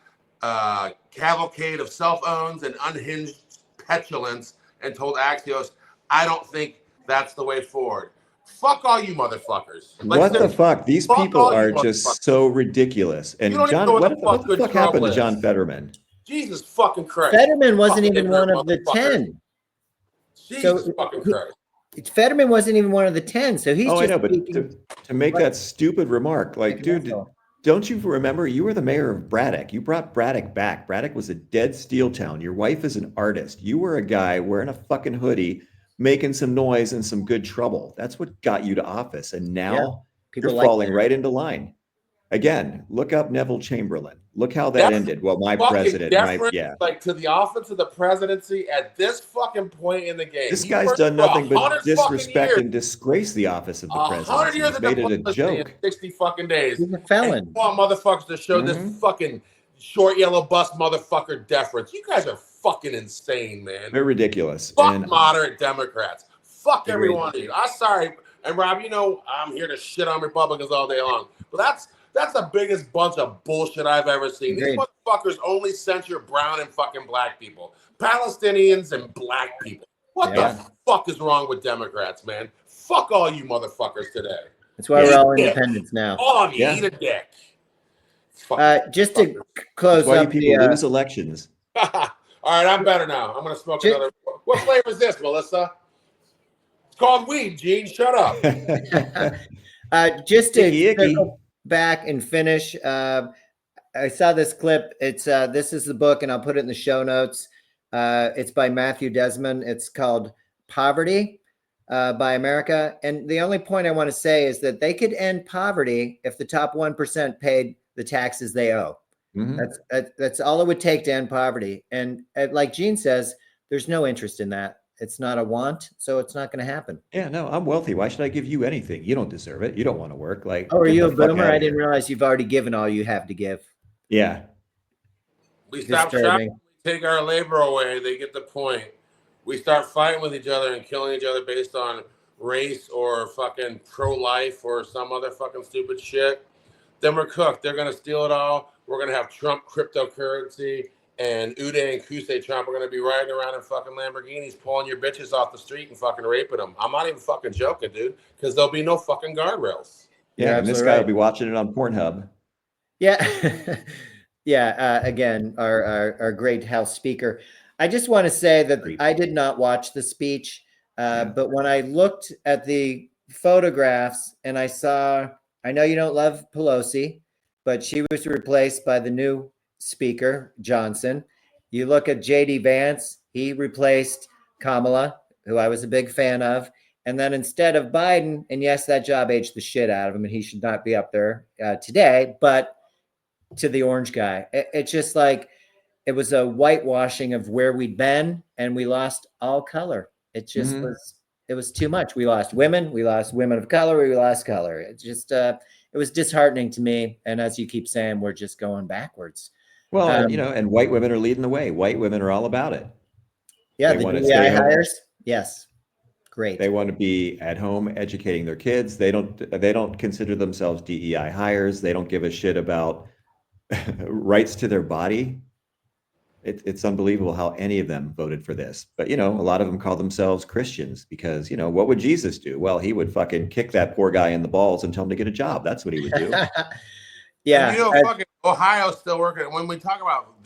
cavalcade of cell phones and unhinged petulance and told Axios, I don't think that's the way forward. Fuck all you motherfuckers. What the fuck? These people are just so ridiculous. And John, what the fuck happened to John Fetterman? Jesus fucking Christ. Fetterman wasn't even one of the 10. Jesus fucking Christ. Fetterman wasn't even one of the 10. So he's I know, but to make that stupid remark, like, dude, don't you remember you were the mayor of Braddock? You brought Braddock back. Braddock was a dead steel town. Your wife is an artist. You were a guy wearing a fucking hoodie, making some noise and some good trouble. That's what got you to office. And now you're falling right into line. Again, look up Neville Chamberlain. Look how that ended. Well, my president, like to the office of the presidency at this fucking point in the game. This guy's done nothing but disrespect and disgrace the office of the presidency. He's made it a joke. 60 fucking days. He's a felon. You want motherfuckers to show this fucking short yellow bus motherfucker deference. You guys are fucking insane, man. They're ridiculous. Fuck moderate Democrats. Fuck every one of you. I'm sorry. And Rob, you know I'm here to shit on Republicans all day long. But that's the biggest bunch of bullshit I've ever seen. These motherfuckers only censor brown and fucking black people. Palestinians and black people. What the fuck is wrong with Democrats, man? Fuck all you motherfuckers today. That's why we're all independents now. All of you, eat a dick. Just to close up, people lose elections. All right, I'm better now. I'm going to smoke another. What flavor is this, Melissa? It's called weed, Gene. Shut up. Just to circle back and finish, I saw this clip. It's this is the book, and I'll put it in the show notes. It's by Matthew Desmond. It's called Poverty, by America. And the only point I want to say is that they could end poverty if the top 1% paid the taxes they owe. That's all it would take to end poverty. And like Gene says, there's no interest in that. It's not a want, so it's not going to happen. Yeah, no, I'm wealthy. Why should I give you anything? You don't deserve it. You don't want to work. Like, oh, are you a boomer? I didn't realize you've already given all you have to give. Yeah. We stop shopping, we take our labor away. They get the point. We start fighting with each other and killing each other based on race or fucking pro-life or some other fucking stupid shit. Then we're cooked. They're going to steal it all. We're going to have Trump cryptocurrency, and Uday and Kusei Trump are going to be riding around in fucking Lamborghinis, pulling your bitches off the street and fucking raping them. I'm not even fucking joking, dude, because there'll be no fucking guardrails. Yeah, and this guy will be watching it on Pornhub. Yeah. Yeah. Again, our great House Speaker. I just want to say that I did not watch the speech, but when I looked at the photographs and I know you don't love Pelosi, but she was replaced by the new speaker, Johnson. You look at J.D. Vance, he replaced Kamala, who I was a big fan of. And then instead of Biden, and yes, that job aged the shit out of him, and he should not be up there today, but to the orange guy. It's just like, it was a whitewashing of where we'd been, and we lost all color. It just it was too much. We lost women of color, we lost color. It just, it was disheartening to me. And as you keep saying, we're just going backwards. Well, and white women are leading the way. White women are all about it. Yeah, the DEI hires. Yes. Great. They want to be at home educating their kids. They don't consider themselves DEI hires. They don't give a shit about rights to their body. It's unbelievable how any of them voted for this. But, a lot of them call themselves Christians because, what would Jesus do? Well, he would fucking kick that poor guy in the balls and tell him to get a job. That's what he would do. Yeah. Fucking Ohio's still working. When we talk about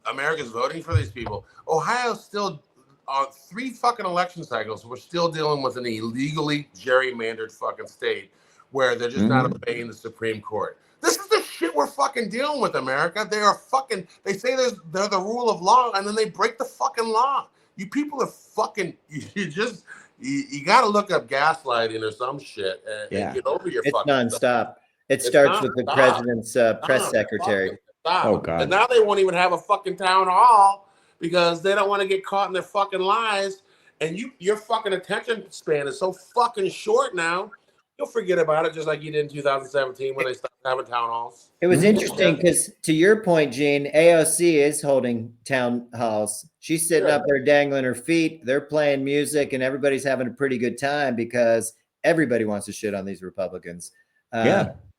America's voting for these people, Ohio's still on 3 fucking election cycles. We're still dealing with an illegally gerrymandered fucking state where they're just not obeying the Supreme Court. This is the shit we're fucking dealing with, America. They say they're the rule of law, and then they break the fucking law. You people are fucking, you got to look up gaslighting or some shit and get over your fucking nonstop. Stuff. It starts with the president's press secretary. Oh, God. And now they won't even have a fucking town hall because they don't want to get caught in their fucking lies. And your fucking attention span is so fucking short now. You'll forget about it just like you did in 2017 when they stopped having town halls. It was interesting because, to your point, Gene, AOC is holding town halls. She's sitting up there dangling her feet. They're playing music, and everybody's having a pretty good time because everybody wants to shit on these Republicans.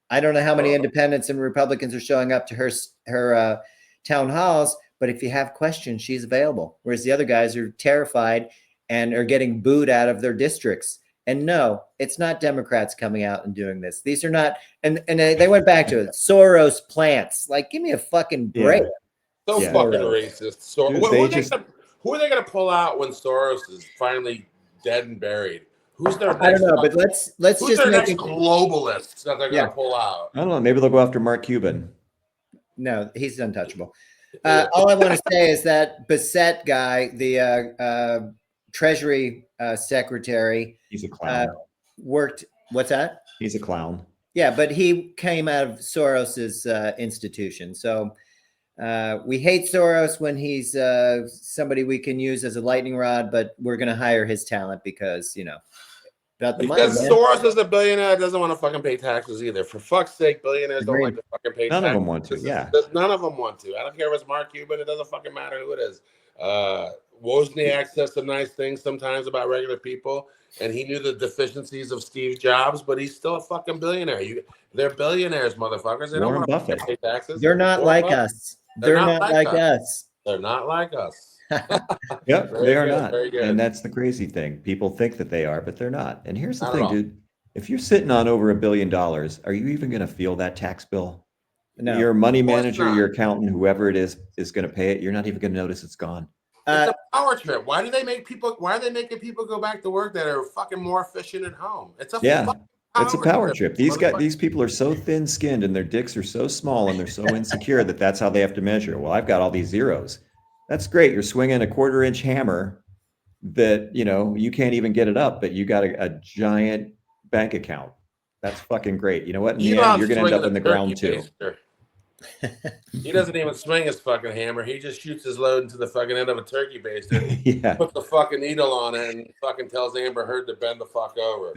I don't know how many independents and Republicans are showing up to her town halls, but if you have questions, she's available. Whereas the other guys are terrified and are getting booed out of their districts. And no, it's not Democrats coming out and doing this. These are not, and they went back to it. Soros plants. Like, give me a fucking break. So fucking racist. Who are they going to pull out when Soros is finally dead and buried? Who's their next, I don't know, but let's just make globalists that they're going to pull out. I don't know. Maybe they'll go after Mark Cuban. No, he's untouchable. All I want to say is that Bassett guy, the Treasury secretary, he's a clown. Worked. What's that? He's a clown. Yeah, but he came out of Soros's institution. So we hate Soros when he's somebody we can use as a lightning rod, but we're going to hire his talent because, about the money. Because Soros is a billionaire, doesn't want to fucking pay taxes either. For fuck's sake, billionaires don't like to fucking pay taxes. None of them want to. None of them want to. I don't care if it's Mark Cuban. It doesn't fucking matter who it is. Wozniak says some nice things sometimes about regular people, and he knew the deficiencies of Steve Jobs, but he's still a fucking billionaire. They're billionaires, motherfuckers. They don't want to pay taxes. They're not like us. They're not like us. They're not like us. Yep, they are not. And that's the crazy thing. People think that they are, but they're not. And here's the thing, dude. If you're sitting on over $1 billion, are you even going to feel that tax bill? No. Your money manager, your accountant, whoever it is going to pay it. You're not even going to notice it's gone. It's a power trip. Why are they making people go back to work that are fucking more efficient at home? It's a it's a power trip. These people are so thin-skinned and their dicks are so small and they're so insecure that's how they have to measure. Well, I've got all these zeros. That's great. You're swinging a 1/4-inch hammer that, you can't even get it up, but you got a giant bank account. That's fucking great. You know what? In the end, you're going to end up in the ground too. He doesn't even swing his fucking hammer. He just shoots his load into the fucking end of a turkey baster. Yeah. Puts the fucking needle on it and fucking tells Amber Heard to bend the fuck over.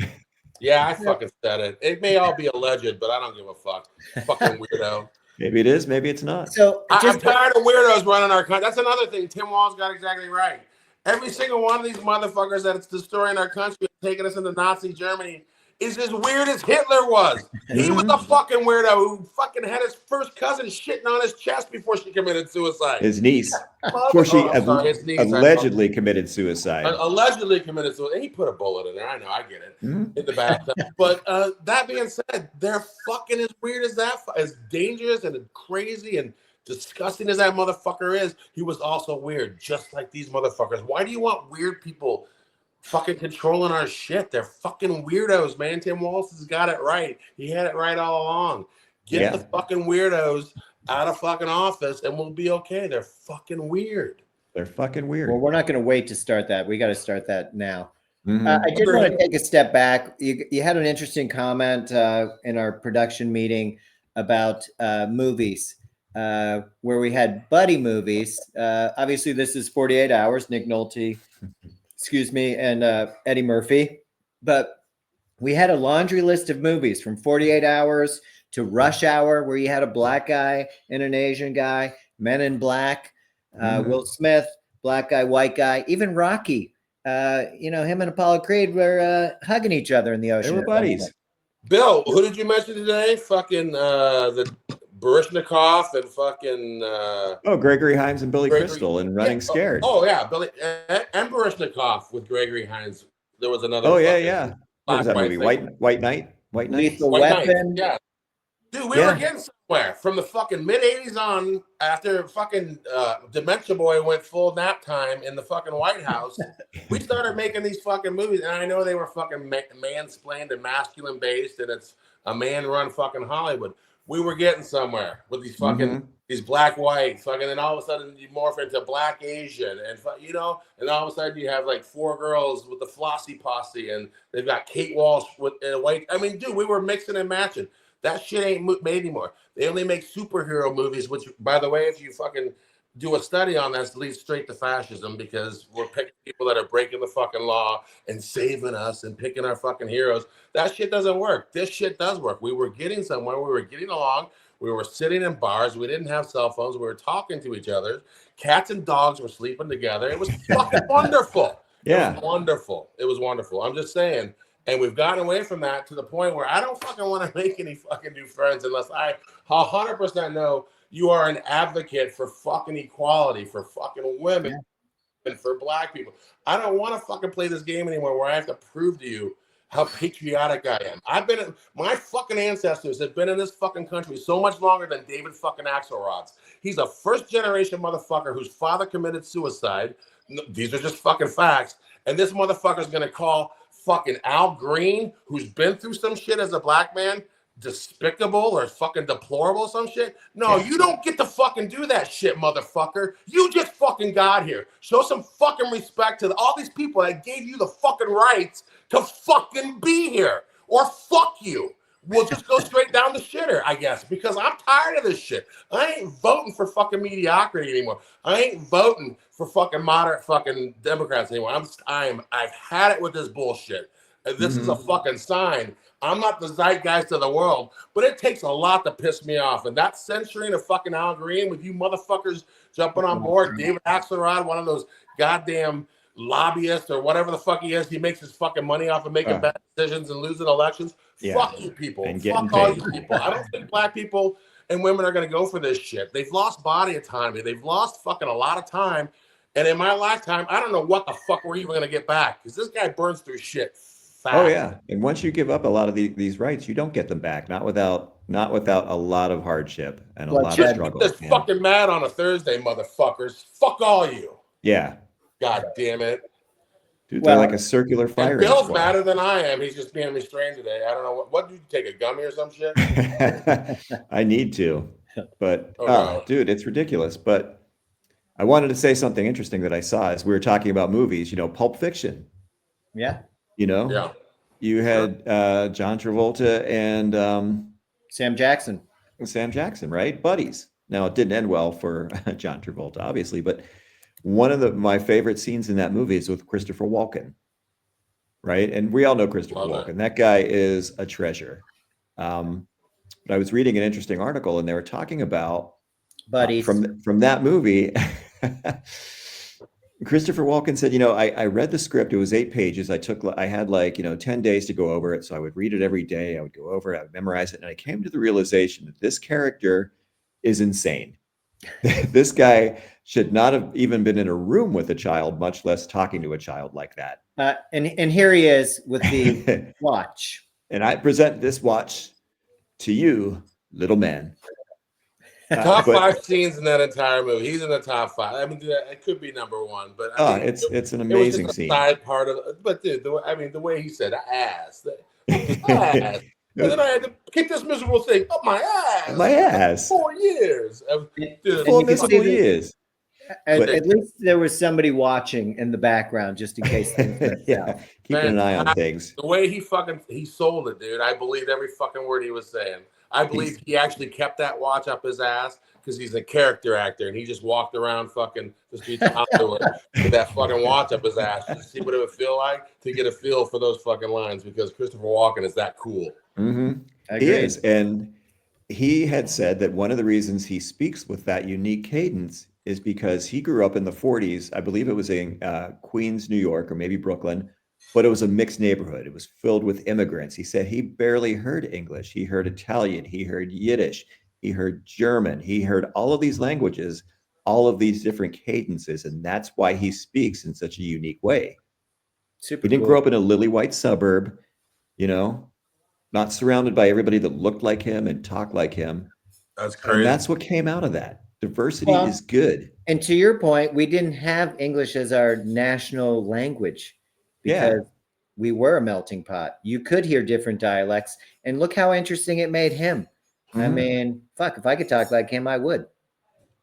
Yeah, I fucking said it. It may all be alleged, but I don't give a fuck. Fucking weirdo. Maybe it is. Maybe it's not. So I'm tired of weirdos running our country. That's another thing. Tim Wall's got exactly right. Every single one of these motherfuckers that's destroying our country and taking us into Nazi Germany is as weird as Hitler was. He was a fucking weirdo who fucking had his first cousin shitting on his chest before she committed suicide. His niece. Before she allegedly committed suicide. Allegedly committed suicide. And he put a bullet in there. I know, I get it. In the bathtub. But that being said, they're fucking as weird as that, as dangerous and crazy and disgusting as that motherfucker is. He was also weird, just like these motherfuckers. Why do you want weird people fucking controlling our shit? They're fucking weirdos, man. Tim Walz has got it right. He had it right all along. Get the fucking weirdos out of fucking office and we'll be okay. They're fucking weird. They're fucking weird. Well, we're not going to wait to start that. We got to start that now. I did want to take a step back. You had an interesting comment in our production meeting about movies, where we had buddy movies. Obviously, this is 48 Hours, Nick Nolte, and Eddie Murphy. But we had a laundry list of movies from 48 Hours to Rush Hour, where you had a black guy and an Asian guy, Men in Black, Will Smith, black guy, white guy, even Rocky. Him and Apollo Creed were hugging each other in the ocean. They were buddies. Bill, who did you mention today? Fucking the Baryshnikov and fucking Gregory Hines and Billy Crystal and Running Scared. Billy and Baryshnikov with Gregory Hines. There was another. What was that movie? White Knight. Lethal Weapon. Yeah. Dude, we were getting somewhere from the fucking mid-'80s on. After fucking Dementia Boy went full nap time in the fucking White House, we started making these fucking movies. And I know they were fucking mansplained and masculine based, and it's a man-run fucking Hollywood. We were getting somewhere with these fucking these black white fucking, and all of a sudden you morph into black Asian, and and all of a sudden you have like 4 girls with the Flossy Posse, and they've got Kate Walsh with white. I mean, dude, we were mixing and matching. That shit ain't made anymore. They only make superhero movies, which, by the way, if you fucking do a study on that, leads straight to fascism, because we're picking people that are breaking the fucking law and saving us and picking our fucking heroes. That shit doesn't work. This shit does work. We were getting somewhere. We were getting along. We were sitting in bars. We didn't have cell phones. We were talking to each other. Cats and dogs were sleeping together. It was fucking wonderful. Yeah. It was wonderful. It was wonderful. I'm just saying. And we've gotten away from that to the point where I don't fucking want to make any fucking new friends unless I 100% know you are an advocate for fucking equality, for fucking women, and for black people. I don't want to fucking play this game anymore where I have to prove to you how patriotic I am. My fucking ancestors have been in this fucking country so much longer than David fucking Axelrod's. He's a first generation motherfucker whose father committed suicide. These are just fucking facts. And this motherfucker's going to call fucking Al Green, who's been through some shit as a black man, despicable or fucking deplorable, some shit. No, you don't get to fucking do that shit, motherfucker. You just fucking got here. Show some fucking respect to all these people that gave you the fucking rights to fucking be here. Or fuck you. We'll just go straight down the shitter, I guess, because I'm tired of this shit. I ain't voting for fucking mediocrity anymore. I ain't voting for fucking moderate fucking Democrats anymore. I've had it with this bullshit. This is a fucking sign. I'm not the zeitgeist of the world, but it takes a lot to piss me off. And that censoring of fucking Al Green with you motherfuckers jumping on board, David Axelrod, one of those goddamn lobbyist or whatever the fuck he is, he makes his fucking money off of making bad decisions and losing elections. Fuck you people. Fuck all you people. I don't think black people and women are going to go for this shit. They've lost body autonomy. They've lost fucking a lot of time. And in my lifetime, I don't know what the fuck we're even going to get back, because this guy burns through shit fast. Oh yeah. And once you give up a lot of these rights, you don't get them back. Not without a lot of hardship and a lot of struggle. Just fucking mad on a Thursday, motherfuckers. Fuck all you. Yeah. God damn it. Dude, they're like a circular fire. Bill's madder than I am. He's just being restrained today. I don't know. What did you take, a gummy or some shit? I need to. But, dude, it's ridiculous. But I wanted to say something interesting that I saw as we were talking about movies, Pulp Fiction. Yeah. Yeah. You had John Travolta and Sam Jackson, right? Buddies. Now, it didn't end well for John Travolta, obviously, but one of my favorite scenes in that movie is with Christopher Walken, right? And we all know Christopher Walken. That guy is a treasure. But I was reading an interesting article, and they were talking about Buddies. From that movie. Christopher Walken said, I read the script. It was 8 pages. I had 10 days to go over it. So I would read it every day. I would go over it. I would memorize it. And I came to the realization that this character is insane. This guy should not have even been in a room with a child, much less talking to a child like that. And here he is with the watch. And I present this watch to you, little man. Top 5 scenes in that entire movie. He's in the top 5. I mean, it could be number 1, but it's an amazing scene. Side part of it, but dude, the way he said ass, ass. And then I had to kick this miserable thing up my ass. My ass. 4 years. Dude, 4 miserable years. At least there was somebody watching in the background just in case things yeah, keeping an eye on things. The way he sold it, dude. I believed every fucking word he was saying. I believe he actually kept that watch up his ass because he's a character actor and he just walked around fucking the streets of Hollywood with that fucking watch up his ass to see what it would feel like to get a feel for those fucking lines because Christopher Walken is that cool. Mm-hmm. He is. And he had said that one of the reasons he speaks with that unique cadence is because he grew up in the 40s. I believe it was in Queens, New York, or maybe Brooklyn. But it was a mixed neighborhood. It was filled with immigrants. He said he barely heard English. He heard Italian. He heard Yiddish. He heard German. He heard all of these languages, all of these different cadences. And that's why he speaks in such a unique way. He didn't grow up in a lily white suburb, not surrounded by everybody that looked like him and talked like him. That's crazy. And that's what came out of that. Diversity is good. And to your point, we didn't have English as our national language. Because we were a melting pot. You could hear different dialects. And look how interesting it made him. I mean, fuck, if I could talk like him, I would.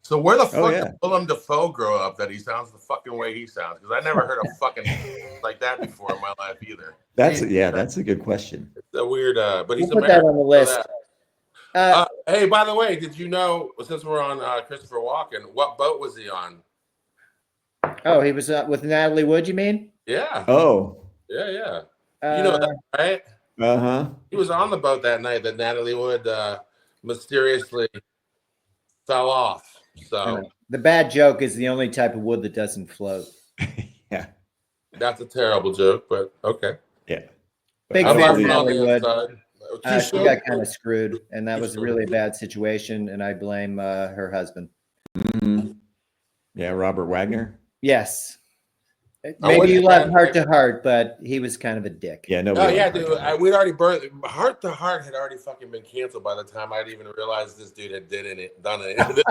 So where the fuck did Willem Dafoe grow up that he sounds the fucking way he sounds? Because I never heard a fucking like that before in my life either. That's a good question. It's a weird, but he's American. Put that on the list. Hey, by the way, did you know, since we're on Christopher Walken, what boat was he on? Oh, he was with Natalie Wood, you mean? Yeah. Oh. Yeah. You know that, right? Uh-huh. He was on the boat that night that Natalie Wood mysteriously fell off. So the bad joke is the only type of wood that doesn't float. Yeah. That's a terrible joke, but okay. Yeah. Big fan of Natalie Wood. She got kind of screwed, screwed, and that was a really bad situation, and I blame her husband. Mm-hmm. Yeah, Robert Wagner. Yes. Maybe you love Heart to Heart, but he was kind of a dick. Yeah, no. Oh yeah, dude. We'd already burned. Heart to Heart had already fucking been canceled by the time I'd even realized this dude had done it,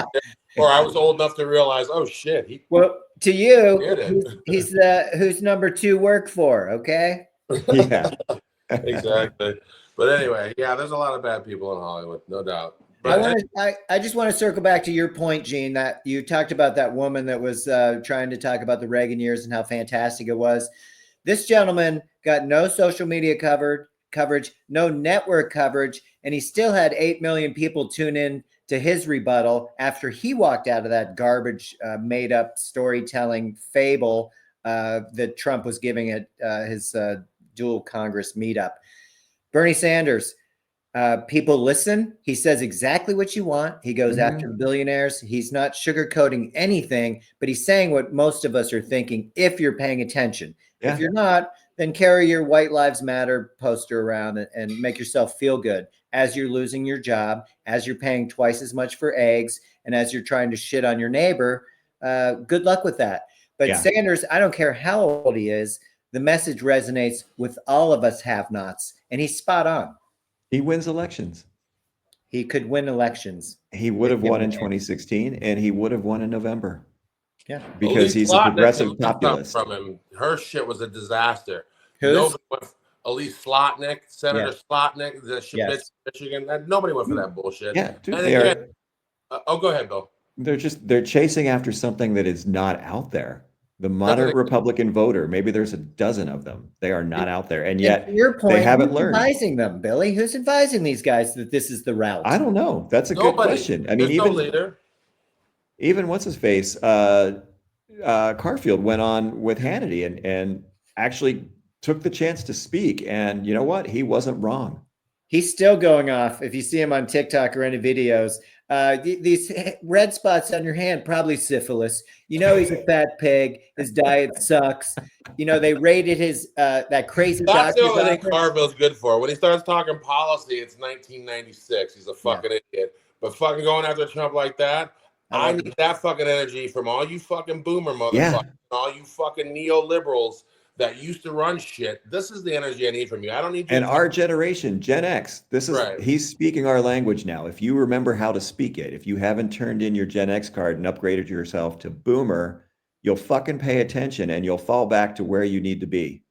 or I was old enough to realize, oh shit. Well, to you, he's the who's number 2 work for. Okay. Yeah. Exactly. But anyway, yeah, there's a lot of bad people in Hollywood, no doubt. But I just want to circle back to your point, Gene, that you talked about that woman that was trying to talk about the Reagan years and how fantastic it was. This gentleman got no social media coverage, no network coverage, and he still had 8 million people tune in to his rebuttal after he walked out of that garbage made-up storytelling fable that Trump was giving at his dual Congress meetup. Bernie Sanders. People listen. He says exactly what you want. He goes after billionaires. He's not sugarcoating anything, but he's saying what most of us are thinking if you're paying attention. Yeah. If you're not, then carry your White Lives Matter poster around and make yourself feel good as you're losing your job, as you're paying twice as much for eggs, and as you're trying to shit on your neighbor. Good luck with that. But Sanders, I don't care how old he is, the message resonates with all of us have-nots, and he's spot on. He wins elections. He could win elections. He would have won in 2016, and he would have won in November. Yeah, because he's a progressive populist. From him, her shit was a disaster. Who's? Elise Slotnick, Senator Slotnick, the shit bitch Michigan. Nobody went for that bullshit. Yeah, dude, go ahead, Bill. they're chasing after something that is not out there. The moderate Republican voter, maybe there's a dozen of them. They are not out there. And yet your point, they haven't learned. Who's advising them, Billy? Who's advising these guys that this is the route? I don't know. That's a good question. I mean, even what's his face? Garfield went on with Hannity and actually took the chance to speak. And you know what? He wasn't wrong. He's still going off. If you see him on TikTok or any videos, these red spots on your hand, probably syphilis. You know, he's a fat pig. His diet sucks. You know, they rated his that crazy. That's the only thing Carville's good for. When he starts talking policy, it's 1996. He's a fucking idiot. But fucking going after Trump like that, I need that fucking energy from all you fucking boomer motherfuckers, all you fucking neoliberals that used to run shit. This is the energy I need from you. I don't need you. And our generation, Gen X, this is he's speaking our language now. If you remember how to speak it, if you haven't turned in your Gen X card and upgraded yourself to boomer, you'll fucking pay attention and you'll fall back to where you need to be.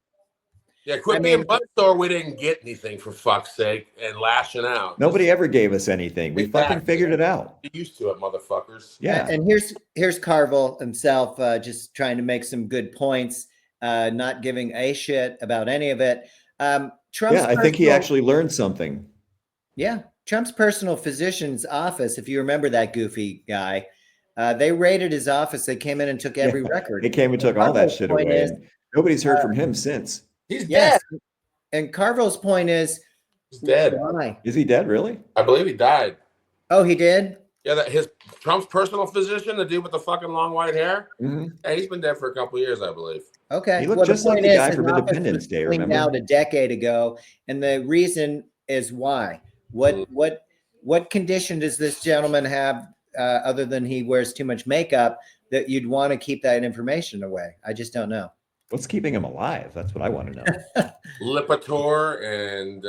Yeah, quit being butt sore. We didn't get anything, for fuck's sake, and lashing out. Nobody ever gave us anything. We fucking figured it out. Get used to it, motherfuckers. Yeah. And here's Carville himself just trying to make some good points. Not giving a shit about any of it. Trump's I think he actually learned something. Yeah. Trump's personal physician's office, if you remember that goofy guy, they raided his office. They came in and took every record. They came and took all that shit away. Nobody's heard from him since. He's dead. And Carville's point is, he's dead. Why? Is he dead, really? I believe he died. Oh, he did? Yeah, Trump's personal physician, the dude with the fucking long white hair. Mm-hmm. Yeah, he's been dead for a couple of years, I believe. Okay. He looked just like the guy from Independence Day, remember? Out a decade ago, and the reason is why. What condition does this gentleman have other than he wears too much makeup that you'd want to keep that information away? I just don't know. What's keeping him alive? That's what I want to know. Lipitor and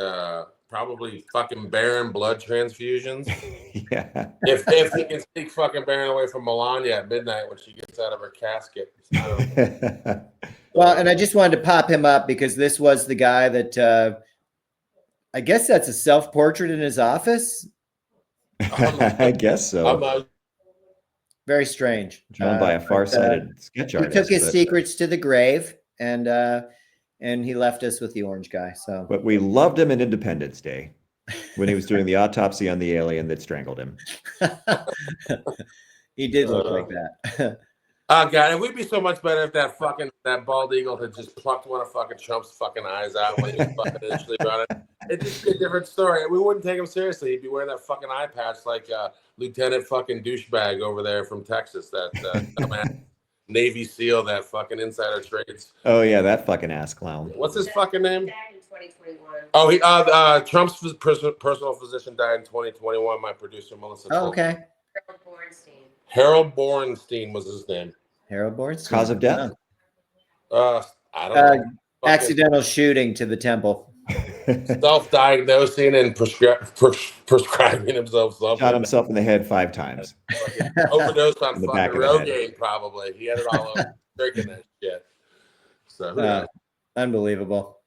probably fucking Barron blood transfusions. Yeah. If he can sneak fucking Barron away from Melania at midnight when she gets out of her casket. Well, and I just wanted to pop him up because this was the guy that I guess that's a self-portrait in his office. I guess so. Very strange. Drawn by a far-sighted sketch artist. He took his secrets to the grave, and he left us with the orange guy. So, but we loved him in Independence Day when he was doing the autopsy on the alien that strangled him. He did look like that. Oh God, it would be so much better if that bald eagle had just plucked one of fucking Trump's fucking eyes out when he was fucking initially running. It'd just be a different story. We wouldn't take him seriously. He'd be wearing that fucking eye patch like Lieutenant fucking douchebag over there from Texas, that Navy SEAL, that fucking insider trades. Oh yeah, that fucking ass clown. What's his fucking name? Died in 2021. Oh, he Trump's personal physician died in 2021. My producer Melissa. Oh, okay. Harold Bornstein. Harold Bornstein was his name. Harold Bornstein. Cause of death? I don't know. Accidental shooting to the temple. Self-diagnosing and prescribing himself something. Shot himself in the head 5 times. Overdosed on fucking Rogaine, probably. He had it all over drinking that shit. So unbelievable.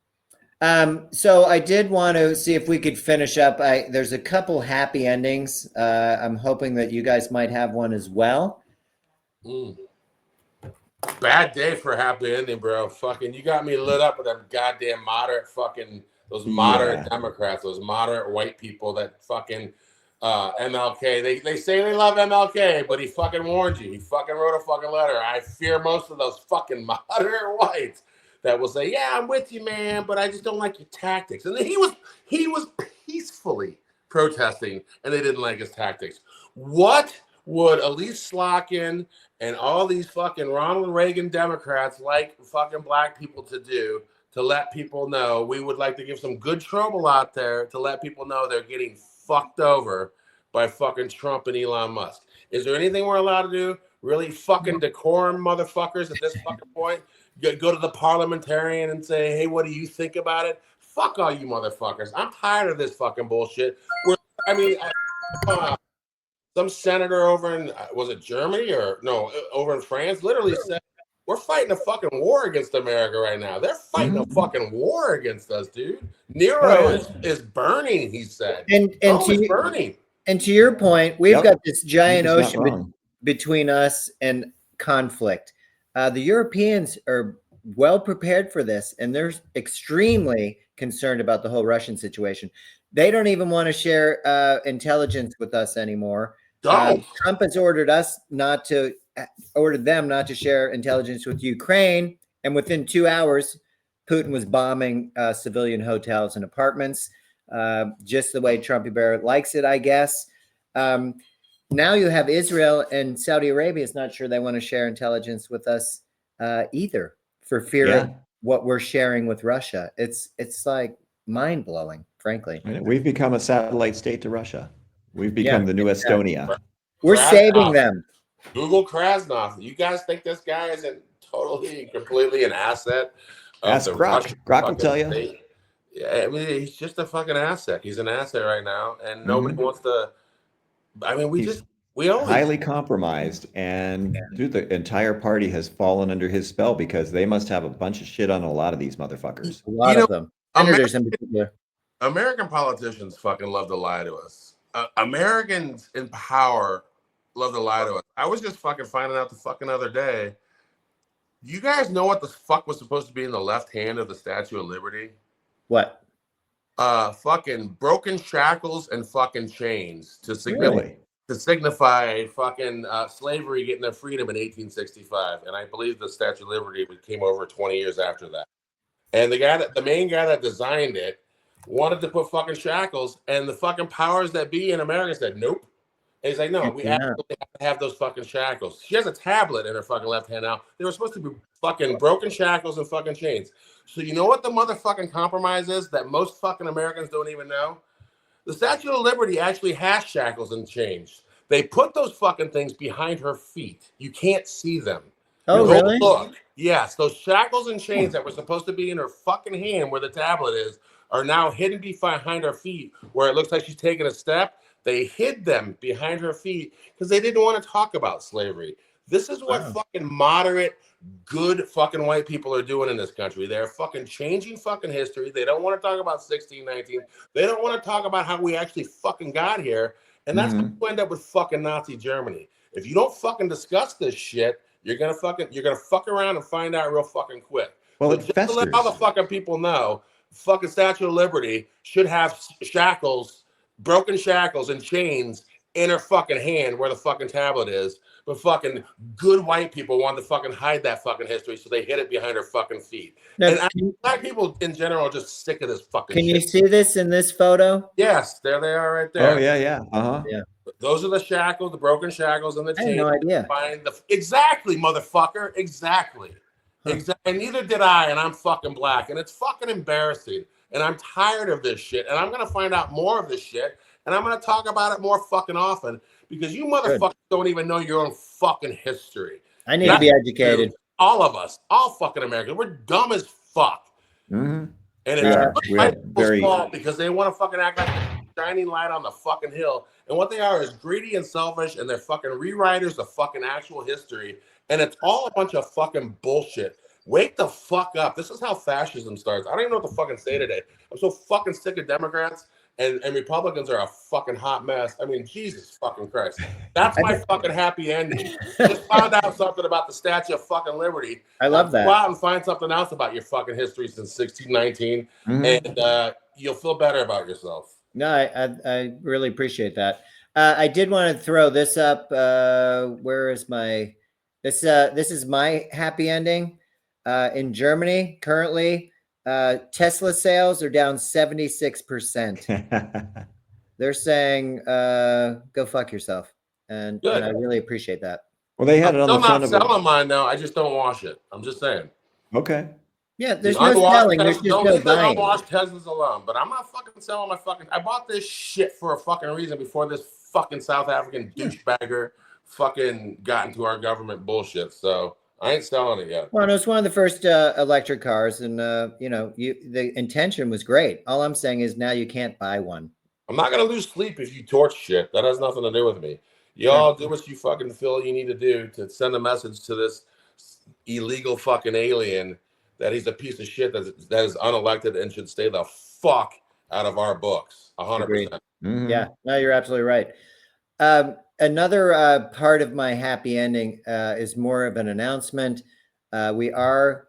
So I did want to see if we could finish up. There's a couple happy endings. I'm hoping that you guys might have one as well. Bad day for a happy ending, bro. Fucking, you got me lit up with them goddamn moderate fucking, those moderate Democrats, those moderate white people that fucking MLK. They say they love MLK, but he fucking warned you. He fucking wrote a fucking letter. I fear most of those fucking moderate whites that will say, yeah, I'm with you, man, but I just don't like your tactics. And then he was peacefully protesting, and they didn't like his tactics. What would Elise Slotkin and all these fucking Ronald Reagan Democrats like fucking black people to do to let people know? We would like to give some good trouble out there to let people know they're getting fucked over by fucking Trump and Elon Musk. Is there anything we're allowed to do? Really fucking decorum motherfuckers at this fucking point? Go to the parliamentarian and say, hey, what do you think about it? Fuck all you motherfuckers. I'm tired of this fucking bullshit. Some senator over in, was it Germany or no, over in France, literally said, we're fighting a fucking war against America right now. They're fighting a fucking war against us, dude. Nero is burning, he said. And to burning. And to your point, we've got this giant ocean between us and conflict. The Europeans are well prepared for this, and they're extremely concerned about the whole Russian situation. They don't even want to share intelligence with us anymore. Trump has ordered them not to share intelligence with Ukraine, and within 2 hours, Putin was bombing civilian hotels and apartments, just the way Trumpy Bear likes it, I guess. Now you have Israel and Saudi Arabia is not sure they want to share intelligence with us either, for fear of what we're sharing with Russia. It's like mind blowing, frankly. We've become a satellite state to Russia. We've become the new Estonia. We're saving them. Google Krasnov. You guys think this guy isn't totally and completely an asset? Ask Grok. Grok will tell you. State? Yeah, I mean, he's just a fucking asset. He's an asset right now, and nobody wants to. I mean, we only highly compromised, and dude, the entire party has fallen under his spell because they must have a bunch of shit on a lot of these motherfuckers. A lot of them. Senators in particular. American politicians fucking love to lie to us. Americans in power love to lie to us. I was just fucking finding out the fucking other day. You guys know what the fuck was supposed to be in the left hand of the Statue of Liberty? What? Fucking broken shackles and fucking chains to signify fucking slavery getting their freedom in 1865. And I believe the Statue of Liberty came over 20 years after that. And the main guy that designed it wanted to put fucking shackles, and the fucking powers that be in America said nope. And he's like, no, we absolutely have to have those fucking shackles. She has a tablet in her fucking left hand now. They were supposed to be fucking broken shackles and fucking chains. So you know what the motherfucking compromise is that most fucking Americans don't even know? The Statue of Liberty actually has shackles and chains. They put those fucking things behind her feet. You can't see them. Oh, really? Look. Yes, those shackles and chains that were supposed to be in her fucking hand where the tablet is are now hidden behind her feet where it looks like she's taking a step. They hid them behind her feet because they didn't want to talk about slavery. This is what fucking moderate, good fucking white people are doing in this country. They're fucking changing fucking history. They don't want to talk about 1619. They don't want to talk about how we actually fucking got here. And that's when you end up with fucking Nazi Germany. If you don't fucking discuss this shit, you're gonna fuck around and find out real fucking quick. Well, so just to let all the fucking people know, fucking Statue of Liberty should have shackles, broken shackles and chains in her fucking hand where the fucking tablet is. But fucking good white people want to fucking hide that fucking history, so they hid it behind her fucking feet. Now, and black people in general are just sick of this fucking shit. Can you see this in this photo? Yes, there they are right there. Oh, yeah. Yeah. Those are the shackles, the broken shackles, and the chains. I had no idea. Exactly, motherfucker. Exactly. And neither did I, and I'm fucking black. And it's fucking embarrassing. And I'm tired of this shit. And I'm going to find out more of this shit. And I'm going to talk about it more fucking often because you motherfuckers don't even know your own fucking history. I need to be educated. All of us, all fucking Americans, we're dumb as fuck. Mm-hmm. And it's my people's fault because they want to fucking act like a shining light on the fucking hill. And what they are is greedy and selfish, and they're fucking rewriters of fucking actual history. And it's all a bunch of fucking bullshit. Wake the fuck up. This is how fascism starts. I don't even know what to fucking say today. I'm so fucking sick of Democrats. And Republicans are a fucking hot mess. I mean, Jesus fucking Christ. That's my fucking happy ending. Just found out something about the Statue of fucking Liberty. I love that. Go out and find something else about your fucking history since 1619, and you'll feel better about yourself. No, I really appreciate that. I did want to throw this up. Where is my this is my happy ending. In Germany, currently, Tesla sales are down 76%. They're saying, go fuck yourself. And I really appreciate that. Well, they had it on the front of it. I'm not selling mine now. I just don't wash it. I'm just saying. Okay. Yeah, there's no selling. There's just no buying. Unwashed Teslas alone. But I'm not fucking selling my fucking... I bought this shit for a fucking reason before this fucking South African douchebagger fucking got into our government bullshit. So... I ain't selling it yet. Well, it was one of the first electric cars, and the intention was great. All I'm saying is now you can't buy one. I'm not gonna lose sleep if you torch shit. That has nothing to do with me. Y'all do what you fucking feel you need to do to send a message to this illegal fucking alien that he's a piece of shit that is unelected and should stay the fuck out of our books. 100%. Yeah, no, you're absolutely right. another part of my happy ending is more of an announcement. We are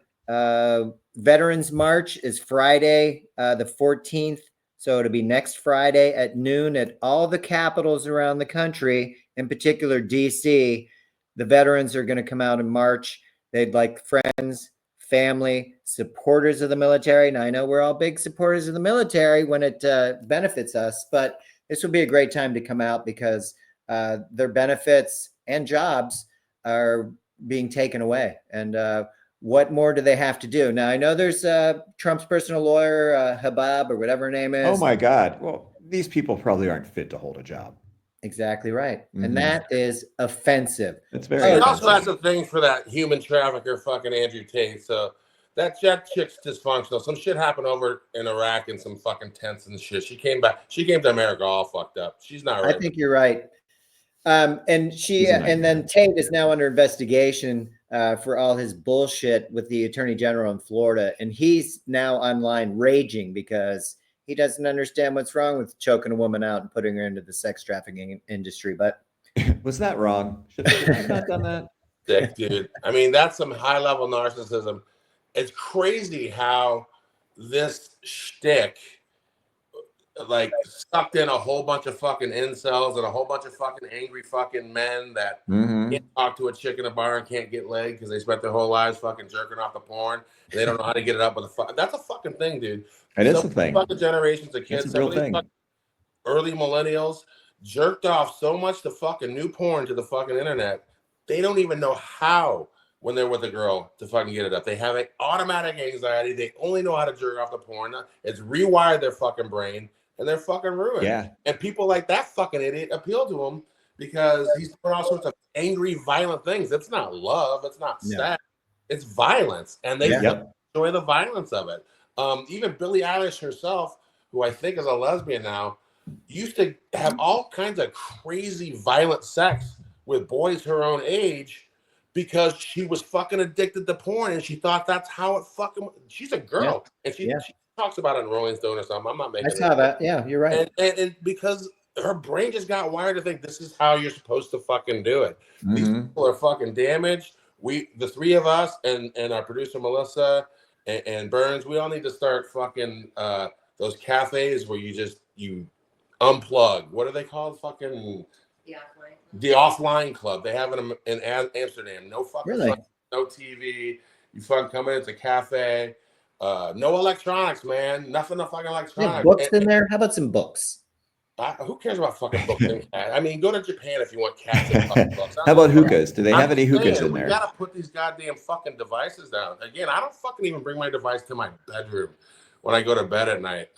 Veterans March is Friday, the 14th. So it'll be next Friday at noon at all the capitals around the country, in particular DC. The veterans are going to come out and march. They'd like friends, family, supporters of the military. Now, I know we're all big supporters of the military when it benefits us, but this will be a great time to come out because their benefits and jobs are being taken away. And what more do they have to do? Now, I know there's Trump's personal lawyer, Habab, or whatever her name is. Oh, my God. Well, these people probably aren't fit to hold a job. Exactly right. And that is offensive. It's very He offensive. also has a thing for that human trafficker fucking Andrew Tate. So that chick's dysfunctional. Some shit happened over in Iraq and some fucking tents and shit. She came back. She came to America all fucked up. She's not right. I think you're right. And then Tate is now under investigation for all his bullshit with the attorney general in Florida. And he's now online raging because he doesn't understand what's wrong with choking a woman out and putting her into the sex trafficking industry. But was that wrong? Should I not done that? Dick, dude. I mean, that's some high level narcissism. It's crazy how this shtick like sucked in a whole bunch of fucking incels and a whole bunch of fucking angry fucking men that can't talk to a chick in a bar and can't get laid because they spent their whole lives fucking jerking off the porn. And they don't know how to get it up with a that's a fucking thing, dude. It is a thing. Fucking generations of kids, it's a real thing. Early millennials jerked off so much to fucking new porn to the fucking internet. They don't even know how when they're with a girl to fucking get it up. They have an automatic anxiety. They only know how to jerk off the porn. It's rewired their fucking brain. And they're fucking ruined. Yeah. And people like that fucking idiot appeal to him because he's doing all sorts of angry, violent things. It's not love. It's not sex. It's violence. And they enjoy the violence of it. Even Billie Eilish herself, who I think is a lesbian now, used to have all kinds of crazy, violent sex with boys her own age because she was fucking addicted to porn and she thought that's how it fucking. She's a girl and she talks about it in Rolling Stone or something. I'm not making. I saw that. Yeah, you're right. And because her brain just got wired to think this is how you're supposed to fucking do it. These people are fucking damaged. The three of us and our producer Melissa and Burns, we all need to start fucking those cafes where you unplug. What are they called? Fucking the offline club. They have it in Amsterdam. No fucking phone, no TV. You fucking come in. It's a cafe. No electronics, man. Nothing to fucking electronics. Books in there? How about some books? Who cares about fucking books and cats? I mean, go to Japan if you want cats and fucking books. How about hookahs? Do they have any hookahs in there? We gotta put these goddamn fucking devices down. Again, I don't fucking even bring my device to my bedroom when I go to bed at night.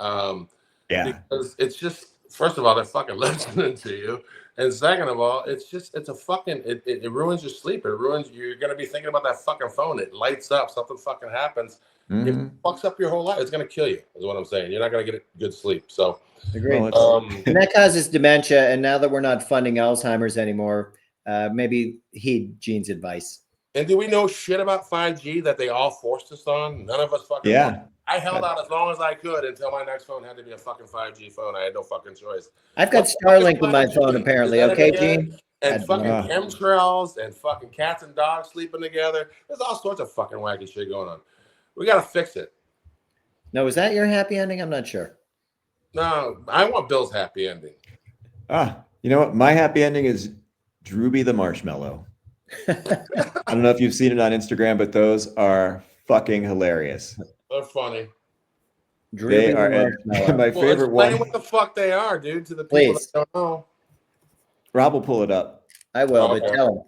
Because it's just, first of all, they're fucking listening to you. And second of all, it's a fucking, it ruins your sleep. It ruins, you're going to be thinking about that fucking phone. It lights up, something fucking happens. It fucks up your whole life. It's going to kill you, is what I'm saying. You're not going to get good sleep. So, agreed. And that causes dementia. And now that we're not funding Alzheimer's anymore, maybe heed Gene's advice. And do we know shit about 5G that they all forced us on? None of us fucking. Yeah. I held out as long as I could until my next phone had to be a fucking 5G phone. I had no fucking choice. I've got Starlink with my phone, apparently. Okay, Gene? And fucking chemtrails and fucking cats and dogs sleeping together. There's all sorts of fucking wacky shit going on. We got to fix it. No, was that your happy ending? I'm not sure. No, I want Bill's happy ending. You know what? My happy ending is Drooby the Marshmallow. I don't know if you've seen it on Instagram, but those are fucking hilarious. They're funny. They are my favorite one. What the fuck they are, dude, to the people that don't know. Rob will pull it up. I will, but tell him.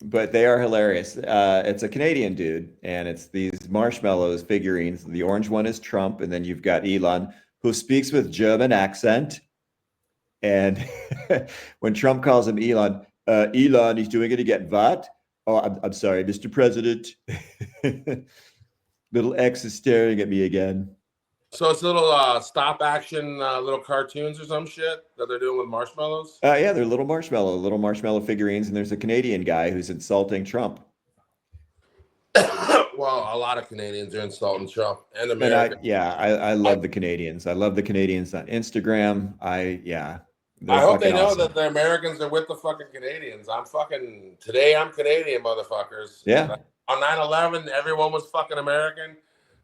But they are hilarious. It's a Canadian dude, and it's these marshmallows figurines. The orange one is Trump, and then you've got Elon, who speaks with German accent. And when Trump calls him Elon, he's doing it again. What? Oh, I'm sorry, Mr. President. Little X is staring at me again. So it's little stop action little cartoons or some shit that they're doing with marshmallows? Yeah, they're little marshmallow figurines, and there's a Canadian guy who's insulting Trump. Well, a lot of Canadians are insulting Trump and America. I love the Canadians. I love the Canadians on Instagram. I hope they know that the Americans are with the fucking Canadians. I'm Canadian, motherfuckers. Yeah. On 9/11, everyone was fucking American.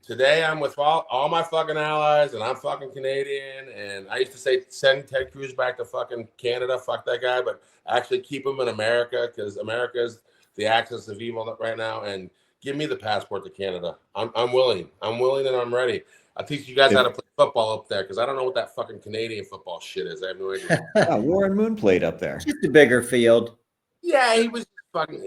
Today, I'm with all my fucking allies, and I'm fucking Canadian. And I used to say, send Ted Cruz back to fucking Canada. Fuck that guy. But actually keep him in America, because America is the axis of evil right now. And give me the passport to Canada. I'm willing. I'm willing and I'm ready. I'll teach you guys how to play football up there, because I don't know what that fucking Canadian football shit is. I have no idea. Warren Moon played up there. Just a bigger field. Yeah, he was fucking.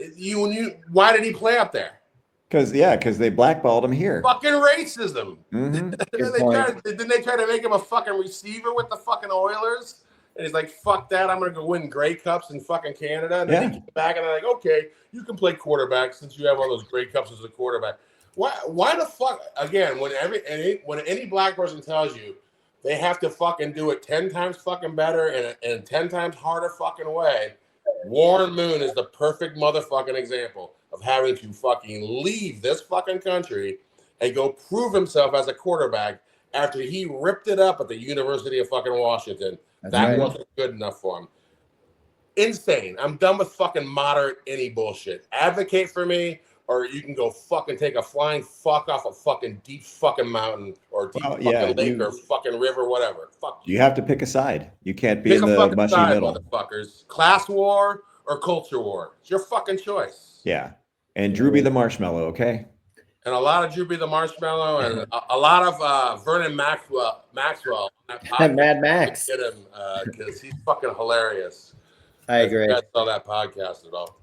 Why did he play up there? Because they blackballed him here. Fucking racism. Mm-hmm. Didn't they try to make him a fucking receiver with the fucking Oilers? And he's like, fuck that, I'm going to go win Grey Cups in fucking Canada. And then they get back and they're like, okay, you can play quarterback since you have all those Grey Cups as a quarterback. Why the fuck, again, when any black person tells you they have to fucking do it 10 times fucking better and 10 times harder fucking way, Warren Moon is the perfect motherfucking example of having to fucking leave this fucking country and go prove himself as a quarterback after he ripped it up at the University of fucking Washington. That wasn't good enough for him. Insane. I'm done with fucking moderate any bullshit. Advocate for me, or you can go fucking take a flying fuck off a fucking deep fucking mountain or deep fucking lake or fucking river, whatever. Fuck you. You have to pick a side. You can't be in the mushy middle. Motherfuckers. Class war or culture war. It's your fucking choice. Yeah. And Drewby the Marshmallow, okay? And a lot of Drewby the Marshmallow and a lot of Vernon Maxwell. Mad Max. Get him because he's fucking hilarious. I agree. I saw that podcast at all.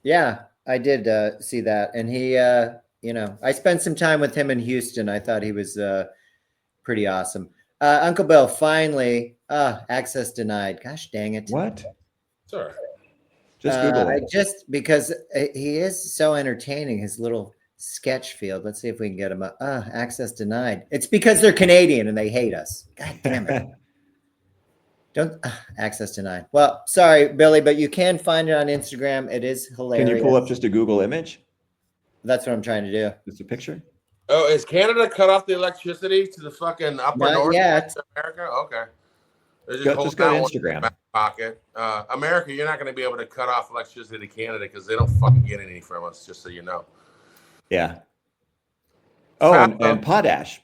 Yeah, I did see that. And he, I spent some time with him in Houston. I thought he was pretty awesome. Uncle Bill, finally, access denied. Gosh dang it. What? Sorry. Just Google it. Because he is so entertaining, his little sketch field. Let's see if we can get him access denied. It's because they're Canadian and they hate us. God damn it. Don't access denied. Well, sorry, Billy, but you can find it on Instagram. It is hilarious. Can you pull up just a Google image? That's what I'm trying to do. Just a picture? Oh, is Canada cut off the electricity to the fucking upper north of America? Okay. Just go to Instagram. Back pocket. America, you're not going to be able to cut off electricity to Canada because they don't fucking get any from us, just so you know. Yeah. Oh, and potash,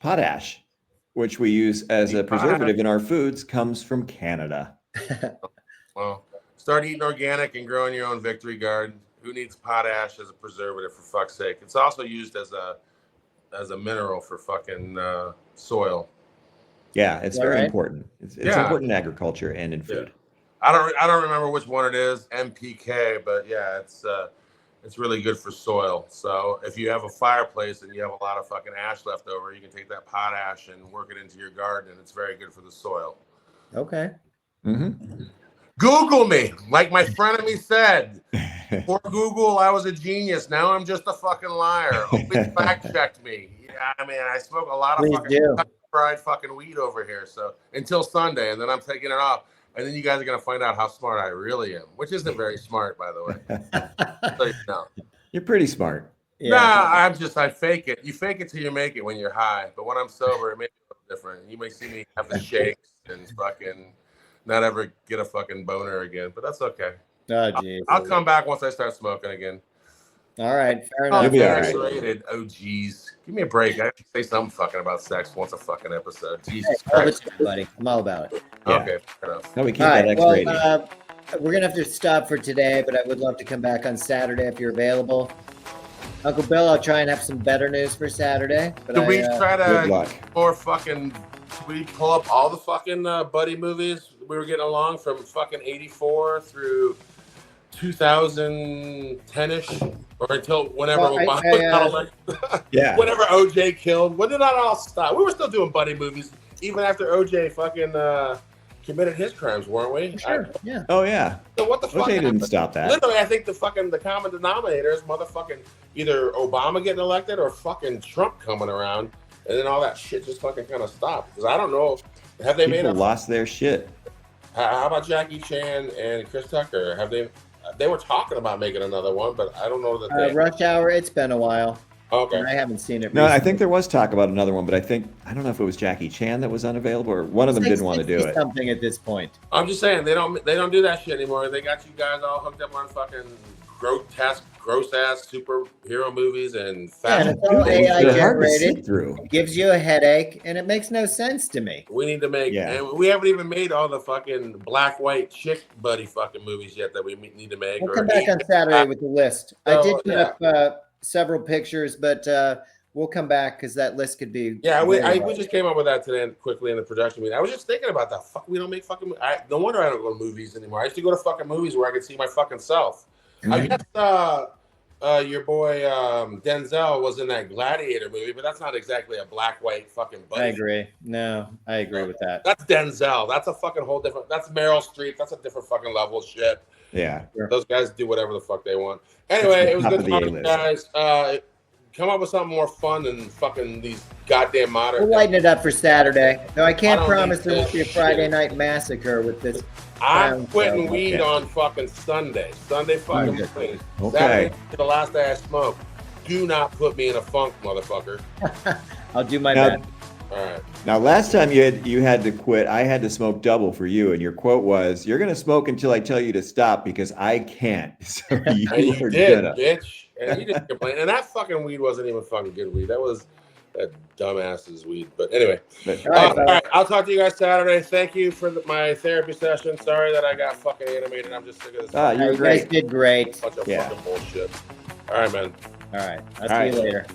which we use as a preservative in our foods, comes from Canada. Well, start eating organic and growing your own victory garden. Who needs potash as a preservative, for fuck's sake? It's also used as a mineral for fucking soil. Yeah, it's very important. It's important in agriculture and in food. Yeah. I don't remember which one it is, NPK, but yeah, it's really good for soil. So if you have a fireplace and you have a lot of fucking ash left over, you can take that potash and work it into your garden, and it's very good for the soil. Okay. Mm-hmm. Google me, like my frenemy said. Before Google, I was a genius. Now I'm just a fucking liar. Always fact checked me. Yeah, I mean, I smoke a lot of fucking fried fucking weed over here. So until Sunday, and then I'm taking it off. And then you guys are going to find out how smart I really am, which isn't very smart, by the way. So, no. You're pretty smart. Yeah. Nah, I fake it. You fake it till you make it when you're high. But when I'm sober, it may be a little different. You may see me have the shakes and fucking not ever get a fucking boner again. But that's okay. Oh, geez. I'll come back once I start smoking again. All right. Fair enough. You'll be all right. Oh, geez. Give me a break. I have to say something fucking about sex once a fucking episode. Jesus Christ. Buddy. I'm all about it. Yeah. Okay, fair enough. No, we keep that X-rated. We're going to have to stop for today, but I would love to come back on Saturday if you're available. Uncle Bill, I'll try and have some better news for Saturday. But Do we try to more fucking? We pull up all the fucking buddy movies we were getting along from fucking 84 through 2010-ish, or until whenever Obama got elected. Yeah. Whenever OJ killed. When did that all stop? We were still doing buddy movies even after OJ fucking committed his crimes, weren't we? Sure. Yeah. Oh yeah. So what the fuck? OJ didn't stop that. Literally, I think the common denominator is motherfucking either Obama getting elected or fucking Trump coming around, and then all that shit just fucking kind of stopped. Because I don't know, have they People lost their shit. How about Jackie Chan and Chris Tucker? Have they? They were talking about making another one, but I don't know that they. Rush Hour. It's been a while. Okay. I haven't seen it. No, I recently. think there was talk about another one, but I don't know if it was Jackie Chan that was unavailable or one of them didn't want to do it. Something at this point. I'm just saying they don't do that shit anymore. They got you guys all hooked up on fucking grotesque, gross ass superhero movies and Yeah, and fast. it's all AI They're hard to sit generated. through. It gives you a headache, and it makes no sense to me. We need to make, Yeah. and we haven't even made all the fucking black, white, chick buddy fucking movies yet that we need to make. We'll or come back on Saturday with the list. I did put up several pictures, but we'll come back because that list could be. Yeah, we just came up with that today quickly in the production meeting. I was just thinking about that. Fuck, we don't make fucking. No wonder I don't go to movies anymore. I used to go to fucking movies where I could see my fucking self. I guess your boy Denzel was in that Gladiator movie, but that's not exactly a black white fucking buddy. I agree. No, I agree with that. That's Denzel. That's a fucking whole different. That's Meryl Streep. That's a different fucking level of shit. Yeah. Those guys do whatever the fuck they want. Anyway, it was good talking to you guys. Come up with something more fun than fucking these goddamn modern. We'll lighten it up for Saturday. Though I can't I don't promise think there won't be a this Friday shit. night massacre with this. I'm quitting Okay. weed on fucking Sunday. Sunday fucking Okay. Sunday. Okay. Saturday, the last day I smoked. Do not put me in a funk, motherfucker. I'll do my Now- best. All right. Now, last time you had to quit, I had to smoke double for you, and your quote was, "You're going to smoke until I tell you to stop because I can't." So And you were did, gonna. bitch. And you didn't complain. And that fucking weed wasn't even fucking good weed. That was that dumbass's weed. But anyway. But- All right, All right. I'll talk to you guys Saturday. Thank you for my therapy session. Sorry that I got fucking animated. I'm just sick of this. you were You guys great. did great. Bunch of Yeah. fucking bullshit. All right, man. All right. I'll All see right. you later.